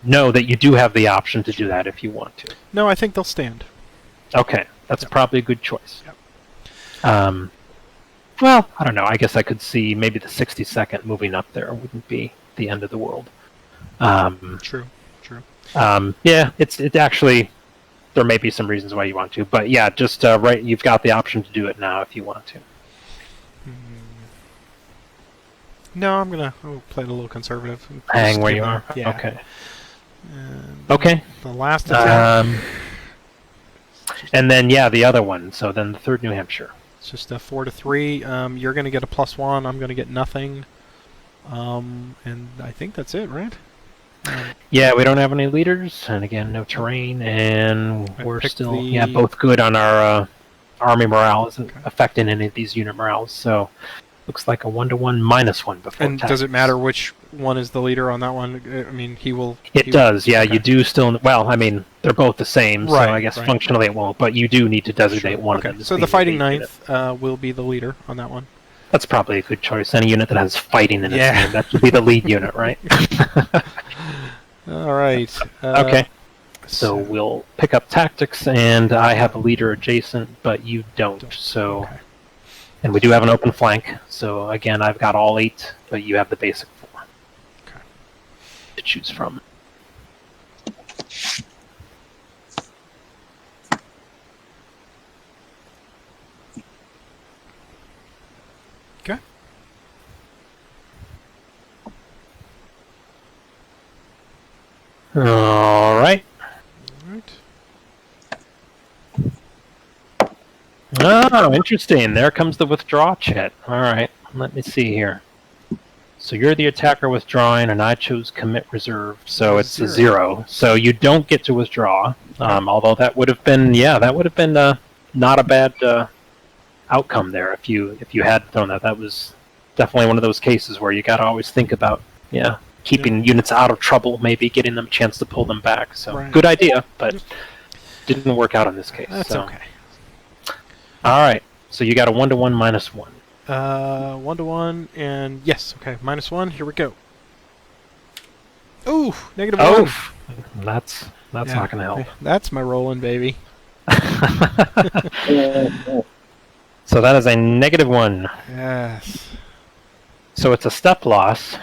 know that you do have the option to do that if you want to. No, I think they'll stand. Okay, that's probably a good choice. Yep. Well, I don't know. I guess I could see maybe the 62nd moving up there wouldn't be the end of the world. True. Yeah, it actually, there may be some reasons why you want to, but yeah, just right. You've got the option to do it now if you want to. No, I'll play it a little conservative. Hang where you are. Yeah. Okay. Okay. The last attack. And then the other one. So then the 3rd New Hampshire. It's just a 4 to 3. You're going to get a +1. I'm going to get nothing. And I think that's it, right? Yeah, we don't have any leaders, and again, no terrain, and we're still the... both good on our army morale. Isn't affecting any of these unit morales, so looks like a 1-to-1 -1 before. And does it matter which one is the leader on that one? I mean, he will. It does, yeah. Okay. You do still. Well, I mean, they're both the same, so I guess functionally it won't. But you do need to designate one of them. So the fighting ninth will be the leader on that one. That's probably a good choice. Any unit that has fighting in its name, that should be the lead unit, right? All right. Okay. So we'll pick up tactics, and I have a leader adjacent, but you don't. So, and we do have an open flank. So again, I've got all 8, but you have the basic 4 to choose from. Okay. All right. Oh, interesting. There comes the withdraw chit. All right. Let me see here. So you're the attacker withdrawing, and I chose commit reserve. So it's a 0. So you don't get to withdraw. Although that would have been, not a bad outcome there if you had thrown that. That was definitely one of those cases where you got to always think about, keeping units out of trouble, maybe getting them a chance to pull them back. So good idea, but didn't work out in this case. That's okay. All right. So you got a 1-to-1 -1. 1-to-1, and yes, okay, -1. Here we go. Ooh, -1. That's not gonna help. That's my rolling, baby. So that is a -1. Yes. So it's a step loss.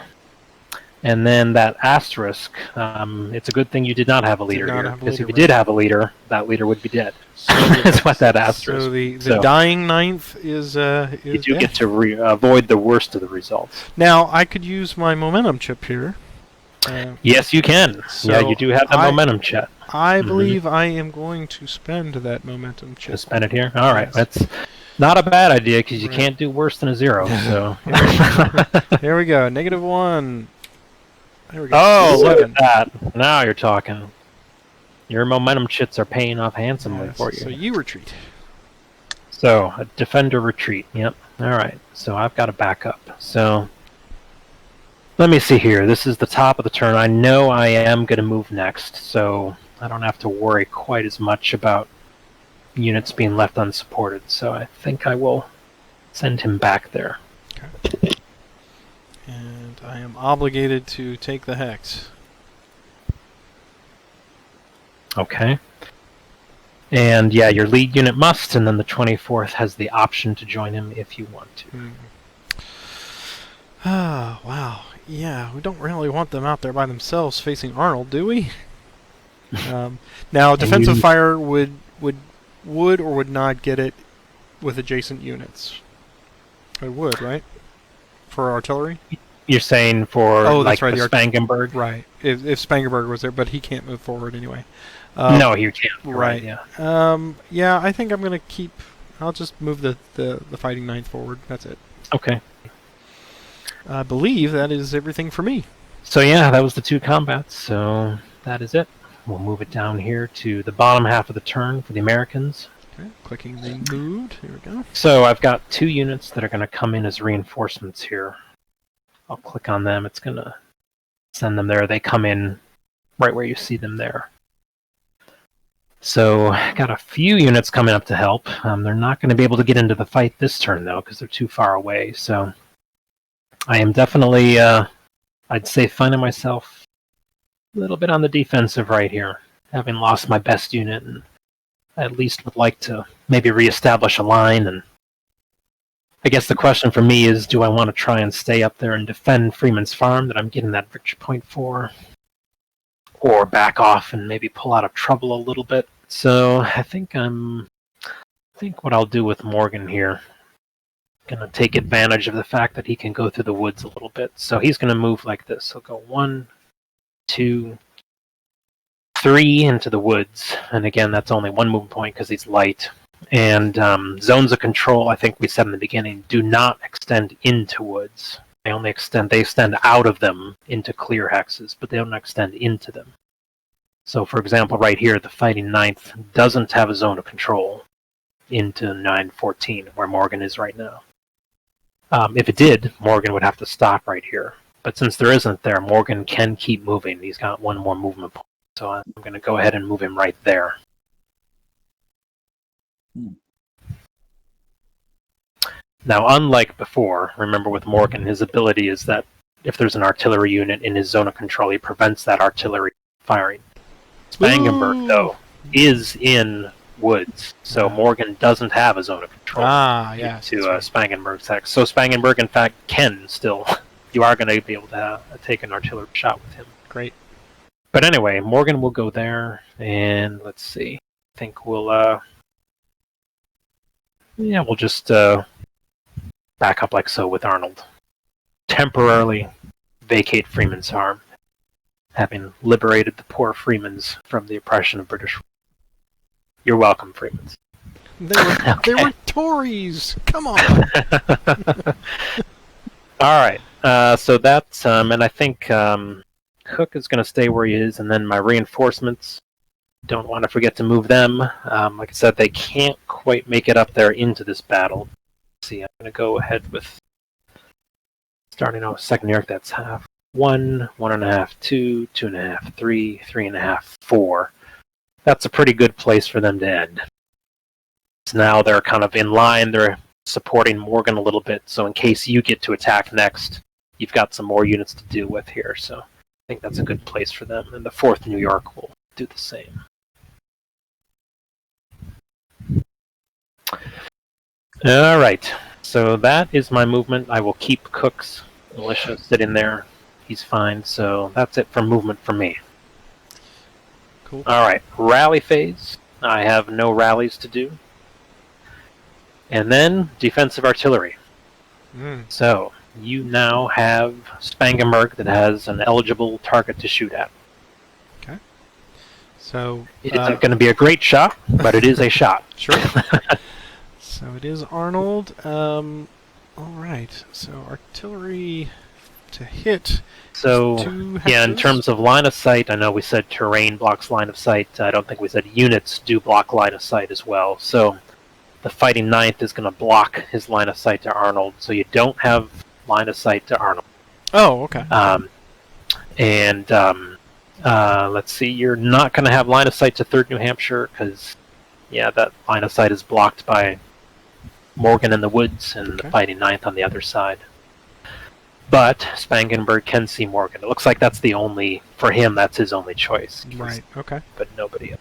And then that asterisk, it's a good thing you did not have a leader here. Because if you did have a leader, that leader would be dead. So that's what that asterisk. So the dying ninth is you do get to avoid the worst of the results. Now, I could use my momentum chip here. Yes, you can. So you do have the momentum chip. I believe I am going to spend that momentum chip. Just spend it here? All right. That's not a bad idea, because you can't do worse than a 0. So here we go. -1. There we go. Oh, look at that. Now you're talking. Your momentum chits are paying off handsomely for you. So you retreat. So, a defender retreat. Yep. All right. So I've got a backup. So, let me see here. This is the top of the turn. I know I am going to move next, so I don't have to worry quite as much about units being left unsupported. So I think I will send him back there. Okay. And I am obligated to take the hex. Okay. And yeah, your lead unit must, and then the 24th has the option to join him if you want to. Ah, wow. Yeah, we don't really want them out there by themselves facing Arnold, do we? Now, defensive fire would or would not get it with adjacent units. It would, right? For artillery? You're saying for the Spangenberg? Right. If Spangenberg was there, but he can't move forward anyway. No, he can't. Right. Yeah. Yeah, I think I'm going to keep I'll just move the fighting ninth forward. That's it. Okay. I believe that is everything for me. So yeah, that was the 2 combats. So that is it. We'll move it down here to the bottom half of the turn for the Americans. Okay, clicking removed. Here we go. So I've got 2 units that are going to come in as reinforcements here. I'll click on them. It's going to send them there. They come in right where you see them there. So got a few units coming up to help. They're not going to be able to get into the fight this turn, though, because they're too far away. So I am definitely, I'd say, finding myself a little bit on the defensive right here, having lost my best unit, and I at least would like to maybe reestablish a line. And I guess the question for me is, do I want to try and stay up there and defend Freeman's farm that I'm getting that victory point for, or back off and maybe pull out of trouble a little bit? So I think what I'll do with Morgan here, gonna take advantage of the fact that he can go through the woods a little bit. So he's gonna move like this. He'll go 1, 2, 3 into the woods, and again, that's only 1 movement point because he's light. And zones of control, I think we said in the beginning, do not extend into woods. They extend out of them into clear hexes, but they don't extend into them. So, for example, right here, the Fighting Ninth doesn't have a zone of control into 914, where Morgan is right now. If it did, Morgan would have to stop right here. But since there isn't there, Morgan can keep moving. He's got 1 more movement point. So I'm going to go ahead and move him right there. Now, unlike before, remember with Morgan, his ability is that if there's an artillery unit in his zone of control, he prevents that artillery firing. Spangenberg, though, is in woods, so Morgan doesn't have a zone of control to Spangenberg's hex. So Spangenberg, in fact, can still... You are going to be able to take an artillery shot with him. Great. But anyway, Morgan will go there, and let's see. I think we'll... we'll just back up like so with Arnold. Temporarily vacate Freeman's farm, having liberated the poor Freemans from the oppression of British. You're welcome, Freemans. They were Tories! Come on! Alright, so that's... and I think Cook is going to stay where he is, and then my reinforcements, don't want to forget to move them. Like I said, they can't quite make it up there into this battle. Let's see, I'm going to go ahead with... Starting out with second New York, that's half. 1, 1.5, 2, 2.5, 3, 3.5, 4. That's a pretty good place for them to end. So now they're kind of in line. They're supporting Morgan a little bit, so in case you get to attack next, you've got some more units to deal with here. So I think that's a good place for them. And the 4th New York will do the same. All right. So that is my movement. I will keep Cook's militia sitting there. He's fine. So that's it for movement for me. Cool. All right. Rally phase. I have no rallies to do. And then defensive artillery. So you now have Spangenberg that has an eligible target to shoot at. Okay. So it isn't going to be a great shot, but it is a shot. Sure. So it is Arnold. All right. So artillery to hit. So yeah, in terms of line of sight, I know we said terrain blocks line of sight. I don't think we said units do block line of sight as well. So the Fighting Ninth is going to block his line of sight to Arnold. So you don't have line of sight to Arnold. Oh, okay. Let's see. You're not going to have line of sight to 3rd New Hampshire because, yeah, that line of sight is blocked by Morgan in the woods and the Fighting Ninth on the other side. But Spangenberg can see Morgan. It looks like that's the only, for him, that's his only choice. Right, okay. But nobody else.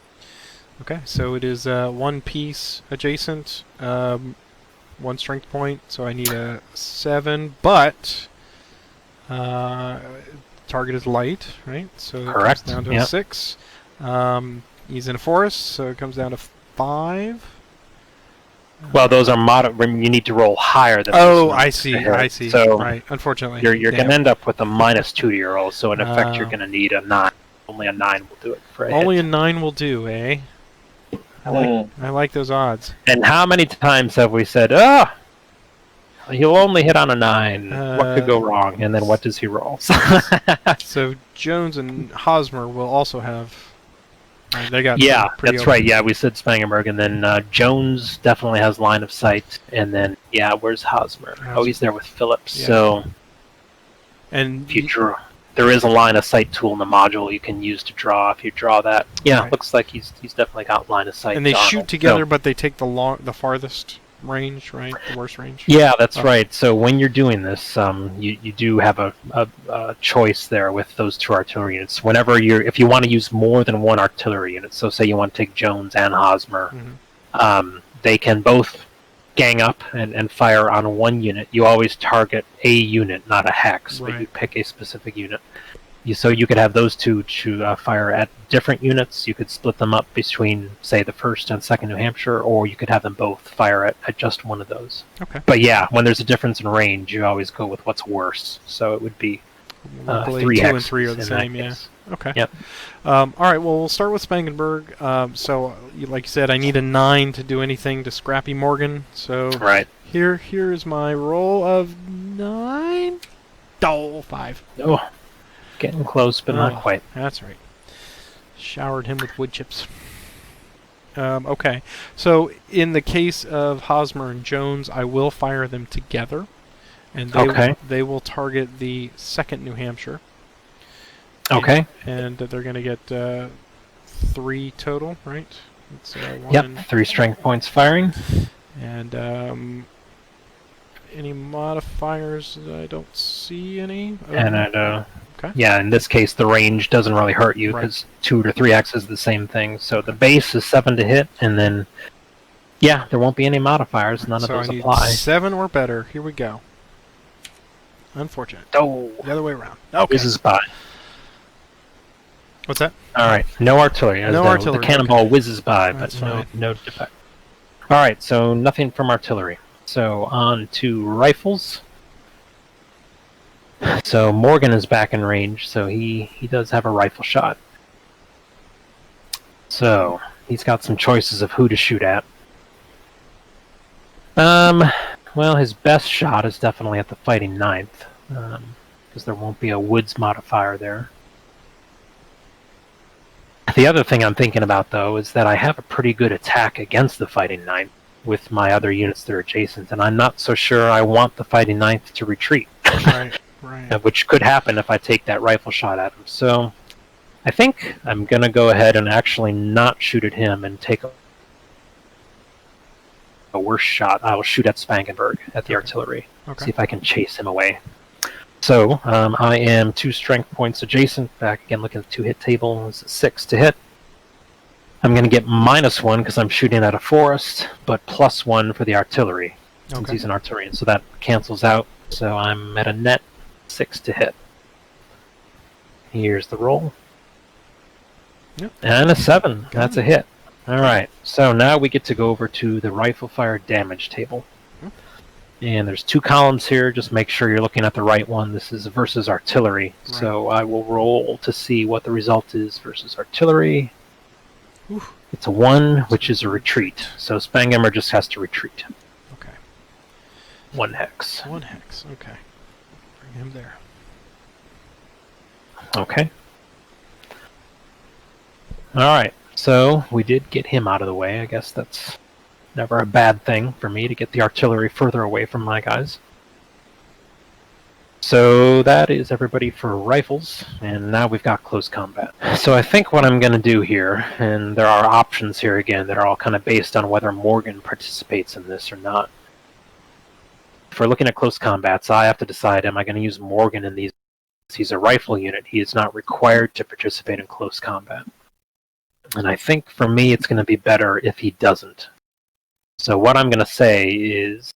Okay, so it is 1 piece adjacent, 1 strength point, so I need a 7, but target is light, right? So correct. It comes down to a 6. He's in a forest, so it comes down to 5. Well, those are you need to roll higher than Oh, I see. So right, unfortunately. You're going to end up with a -2 to your roll, so in effect you're going to need a 9. Only a 9 will do it for a Only hit. a 9 will do, eh? I like those odds. And how many times have we said, he'll only hit on a 9. What could go wrong? And then what does he roll? So Jones and Hosmer will also have. They got that's open. Right. Yeah, we said Spangenberg, and then Jones definitely has line of sight. And then where's Hosmer? Oh, he's there with Phillips. Yeah. So, and there is a line of sight tool in the module you can use to draw. If you draw that, it looks like he's definitely got line of sight. And they shoot together, but they take the farthest range, right? The worst range. Yeah, that's right. So when you're doing this, you do have a choice there with those 2 artillery units. If you want to use more than 1 artillery unit, so say you want to take Jones and Hosmer, they can both gang up and fire on 1 unit. You always target a unit, not a hex, but you pick a specific unit. So you could have those 2 to fire at different units. You could split them up between, say, the 1st and 2nd New Hampshire, or you could have them both fire at just one of those. Okay. But when there's a difference in range, you always go with what's worse. So it would be 3 2 hexes and 3 are the same, Okay. Yep. All right, well, we'll start with Spangenberg. So, like you said, I need a 9 to do anything to Scrappy Morgan. So here is my roll of 9. 5. Oh. Getting close, but not quite. That's right. Showered him with wood chips. Okay. So in the case of Hosmer and Jones, I will fire them together, and they will target the 2nd New Hampshire. Okay. And they're going to get 3 total, right? It's, 3 strength points firing. And any modifiers? I don't see any. And in this case, the range doesn't really hurt you because 2 to 3x is the same thing. So the base is 7 to hit, and then there won't be any modifiers. None of those apply. 7 or better. Here we go. Unfortunate. Oh, the other way around. Okay. Whizzes by. What's that? All right, no artillery. No artillery. The cannonball whizzes by, but no defect. All right, so nothing from artillery. So on to rifles. So Morgan is back in range, so he does have a rifle shot. So he's got some choices of who to shoot at. Well, his best shot is definitely at the fighting 9th, because there won't be a woods modifier there. The other thing I'm thinking about, though, is that I have a pretty good attack against the fighting 9th with my other units that are adjacent, and I'm not so sure I want the fighting 9th to retreat. Right. Which could happen if I take that rifle shot at him. So I think I'm going to go ahead and actually not shoot at him and take a worse shot. I will shoot at Spangenberg at the artillery. See if I can chase him away. So I am 2 strength points adjacent. Back again, looking at the 2-hit table. It's a 6 to hit. I'm going to get -1 because I'm shooting at a forest, but +1 for the artillery since he's an artillery. So that cancels out. So I'm at a net 6 to hit. Here's the roll. Yep. And a 7. That's a hit. Alright, so now we get to go over to the rifle fire damage table. And there's 2 columns here. Just make sure you're looking at the right one. This is versus artillery. So I will roll to see what the result is versus artillery. Oof. It's a 1, which is a retreat. So Spangenberg just has to retreat. Okay. 1 hex. 1 hex, okay. Bring him there. Okay. Alright, so we did get him out of the way. I guess that's never a bad thing for me to get the artillery further away from my guys. So that is everybody for rifles, and now we've got close combat. So I think what I'm going to do here, and there are options here again that are all kind of based on whether Morgan participates in this or not. If we're looking at close combats, I have to decide, am I going to use Morgan in these? He's a rifle unit. He is not required to participate in close combat. And I think for me it's going to be better if he doesn't. So what I'm going to say is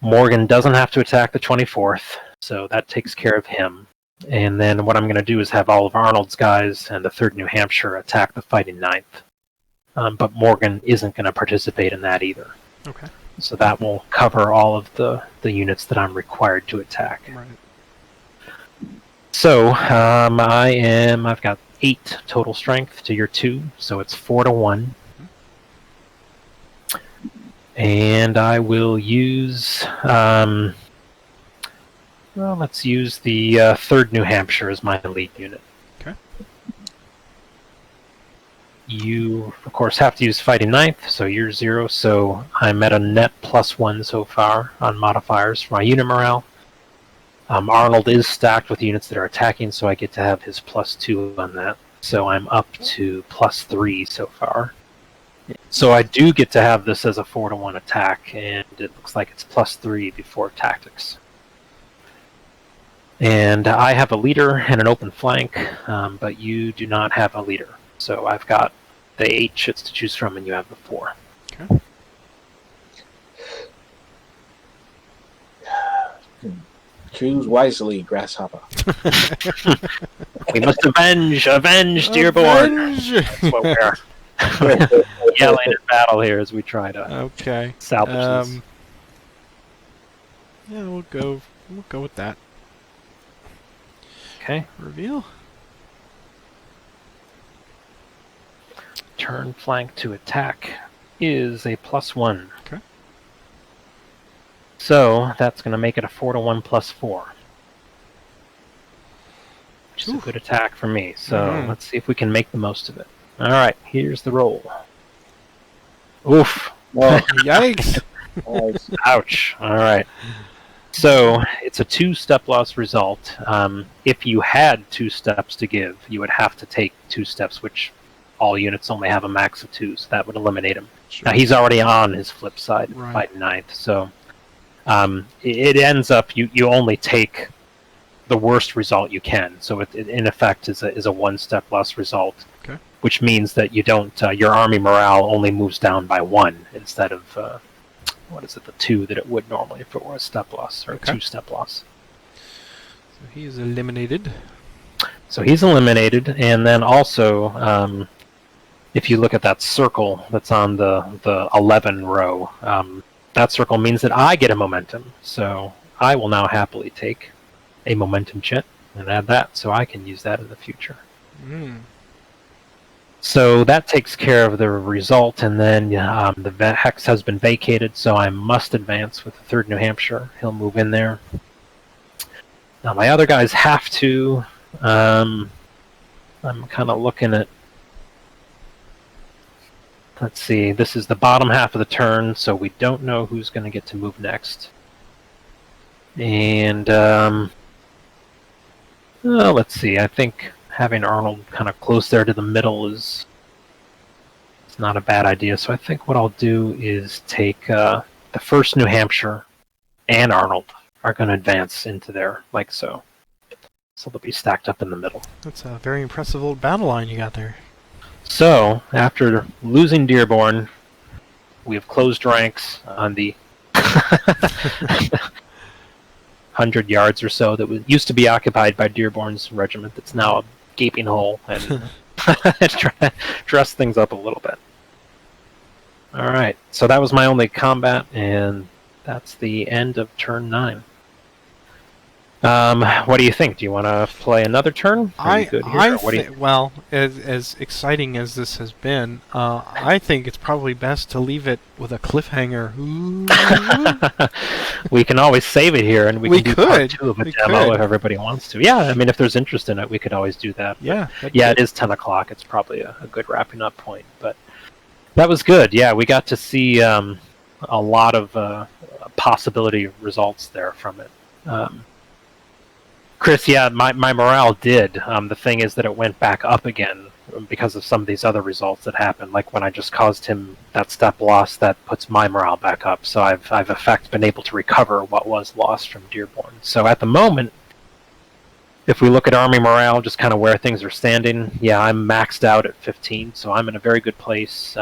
Morgan doesn't have to attack the 24th, so that takes care of him. And then what I'm going to do is have all of Arnold's guys and the 3rd New Hampshire attack the fighting 9th. But Morgan isn't going to participate in that either. Okay. So that will cover all of the units that I'm required to attack. Right. So I've got 8 total strength to your 2, so it's 4-1. And I will use, let's use the 3rd New Hampshire as my elite unit. Okay. You, of course, have to use Fighting Ninth, so you're 0, so I'm at a net +1 so far on modifiers for my unit morale. Arnold is stacked with units that are attacking, so I get to have his +2 on that. So I'm up to +3 so far. So I do get to have this as a 4-1 attack, and it looks like it's +3 before tactics. And I have a leader and an open flank, but you do not have a leader. So I've got the 8 shits to choose from, and you have the 4. Okay. Choose wisely, grasshopper. We must avenge, GBoAR. That's what we're yelling in battle here as we try to salvage this. Yeah, we'll go with that. Okay. Reveal. Turn flank to attack is a +1. Okay. So that's going to make it a 4-1 +4. Which is a good attack for me. So let's see if we can make the most of it. Alright, here's the roll. Oof. Well, Yikes. Ouch. Alright. So it's a 2-step loss result. If you had 2 steps to give, you would have to take 2 steps, which all units only have a max of 2, so that would eliminate him. Sure. Now he's already on his flip side, by 9th, so it ends up you only take the worst result you can. So it in effect is a 1-step loss result, which means that you don't your army morale only moves down by 1 instead of what is it, the 2 that it would normally if it were a step loss or a 2-step loss. So he is eliminated. So he's eliminated, and then also, if you look at that circle that's on the 11 row, that circle means that I get a momentum. So I will now happily take a momentum chit and add that, so I can use that in the future. So that takes care of the result, and then the hex has been vacated, so I must advance with the 3rd New Hampshire. He'll move in there. Now my other guys have to. I'm kind of looking at. Let's see. This is the bottom half of the turn, so we don't know who's going to get to move next. And let's see. I think having Arnold kind of close there to the middle is not a bad idea. So I think what I'll do is take the 1st New Hampshire and Arnold are going to advance into there, like so. So they'll be stacked up in the middle. That's a very impressive old battle line you got there. So, after losing Dearborn, we have closed ranks on the 100 yards or so that used to be occupied by Dearborn's regiment. That's now a gaping hole, and dress things up a little bit. Alright, so that was my only combat, and that's the end of turn 9. What do you think? Do you want to play another turn? Well, as exciting as this has been, I think it's probably best to leave it with a cliffhanger. We can always save it here, and we can do part 2 of a demo if everybody wants to. Yeah, I mean, if there's interest in it, we could always do that. Yeah, it is 10 o'clock. It's probably a good wrapping up point. But that was good. Yeah, we got to see a lot of possibility results there from it. Chris, yeah, my morale did. The thing is that it went back up again because of some of these other results that happened. Like when I just caused him that step loss, that puts my morale back up. So I've in fact been able to recover what was lost from Dearborn. So at the moment, if we look at army morale, just kind of where things are standing, yeah, I'm maxed out at 15, so I'm in a very good place.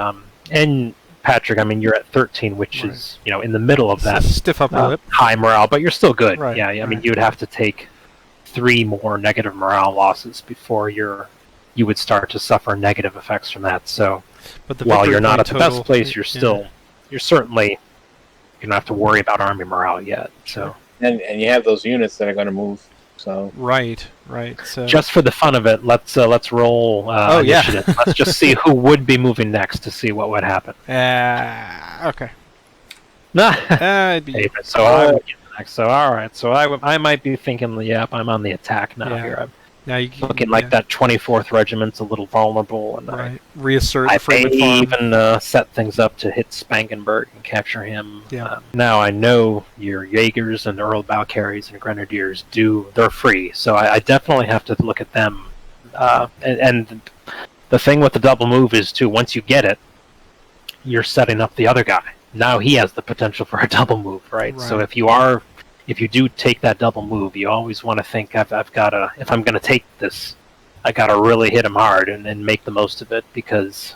And Patrick, I mean, you're at 13, which is in the middle of that stiff upper lip, high morale, but you're still good. Right. Yeah, I mean, you'd have to take 3 more negative morale losses before you would start to suffer negative effects from that. So while you're not at the best place, you're certainly, you don't have to worry about army morale yet. So and you have those units that are going to move So Right. So just for the fun of it, let's roll initiative. Let's just see who would be moving next to see what would happen. Okay. It'd be Hey, so I would get next. So all right. So I might be thinking, yep, I'm on the attack now here. I'm now you looking like that 24th Regiment's a little vulnerable, and reassert I Freeman may farm. even set things up to hit Spangenberg and capture him. Yeah. Now I know your Jaegers and Earl Valkyries and Grenadiers they're free, so I definitely have to look at them. And the thing with the double move is too, once you get it, you're setting up the other guy. Now he has the potential for a double move, right? So if you do take that double move, you always want to think, if I'm going to take this, I got to really hit him hard and make the most of it, because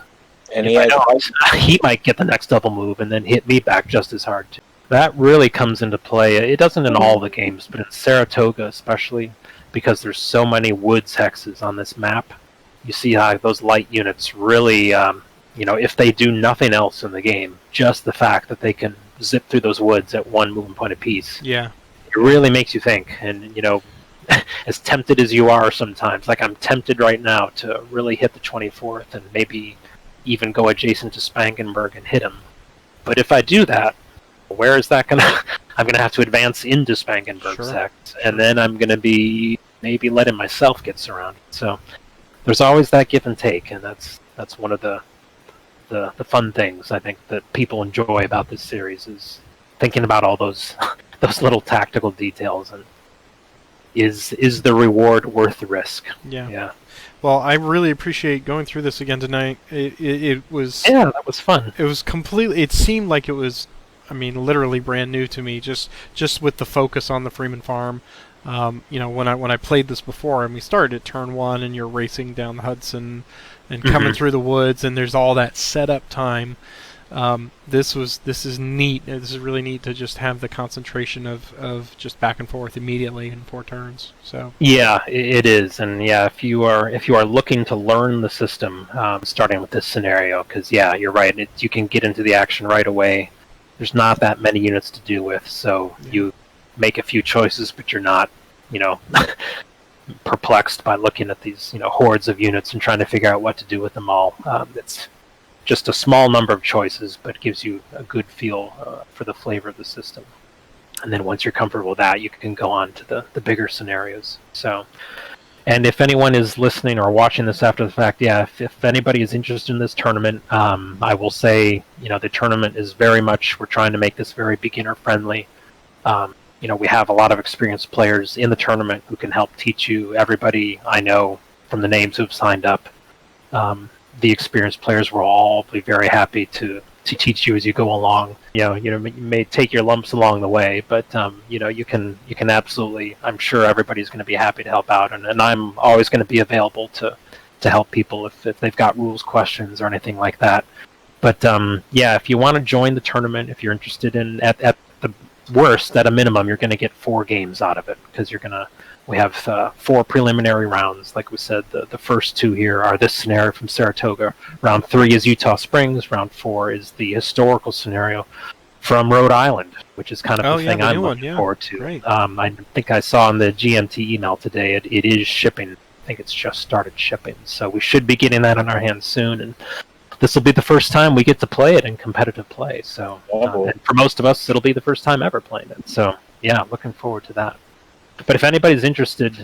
he might get the next double move and then hit me back just as hard too. That really comes into play. It doesn't in all the games, but in Saratoga especially, because there's so many woods hexes on this map. You see how those light units really, if they do nothing else in the game, just the fact that they can zip through those woods at one movement point apiece. Yeah. It really makes you think, and as tempted as you are sometimes, like I'm tempted right now to really hit the 24th and maybe even go adjacent to Spangenberg and hit him. But if I do that, where is that gonna? I'm gonna have to advance into Spangenberg's hex, and then I'm gonna be maybe letting myself get surrounded. So there's always that give and take, and that's one of the fun things I think that people enjoy about this series, is thinking about all those little tactical details, and is the reward worth the risk? Yeah. Well, I really appreciate going through this again tonight. It was that was fun. It was completely. It seemed like it was, literally brand new to me. Just with the focus on the Freeman farm. When I played this before, and we started at turn 1, and you're racing down the Hudson and coming through the woods, and there's all that setup time. This is neat. This is really neat to just have the concentration of just back and forth immediately in 4 turns. So yeah, it is, and if you are looking to learn the system, starting with this scenario, because you're right. You can get into the action right away. There's not that many units to deal with, so you make a few choices, but you're not, perplexed by looking at these, hordes of units and trying to figure out what to do with them all. It's just a small number of choices, but gives you a good feel for the flavor of the system. And then once you're comfortable with that, you can go on to the bigger scenarios. So, and if anyone is listening or watching this after the fact, if anybody is interested in this tournament, I will say, the tournament is very much, we're trying to make this very beginner friendly. We have a lot of experienced players in the tournament who can help teach you. Everybody I know from the names who've signed up, the experienced players will all be very happy to teach you as you go along. You may take your lumps along the way, but you can absolutely. I'm sure everybody's going to be happy to help out, and I'm always going to be available to help people if they've got rules questions or anything like that. But if you want to join the tournament, if you're interested in at the worst, at a minimum, you're going to get 4 games out of it, because we have 4 preliminary rounds. Like we said, the first 2 here are this scenario from Saratoga. Round 3 is Utah Springs. Round 4 is the historical scenario from Rhode Island, which is kind of the thing I'm looking forward to. Great. I think I saw in the GMT email today it is shipping. I think it's just started shipping, so we should be getting that in our hands soon. And this will be the first time we get to play it in competitive play. So, and for most of us, it'll be the first time ever playing it. So, looking forward to that. But if anybody's interested,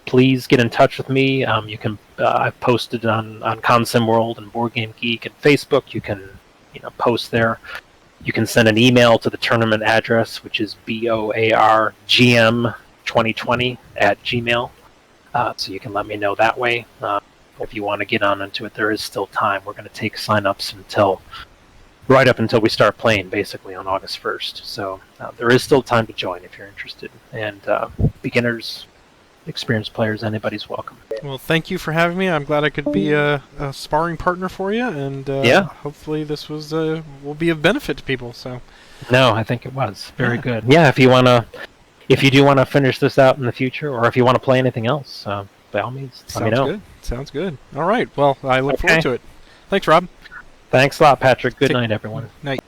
please get in touch with me. You can. I've posted on Consim World and Board Game Geek and Facebook. You can, post there. You can send an email to the tournament address, which is BOARGM2020@gmail. So you can let me know that way. If you want to get on into it, there is still time. We're going to take sign-ups right up until we start playing, basically on August 1st. So there is still time to join if you're interested. And beginners, experienced players, anybody's welcome. Well, thank you for having me. I'm glad I could be a sparring partner for you, and hopefully this will be of benefit to people. So, no, I think it was very good. Yeah, if you do want to finish this out in the future, or if you want to play anything else, by all means, let me know. Sounds good. All right. Well, I look forward to it. Thanks, Rob. Thanks a lot, Patrick. Good night, everyone. Night.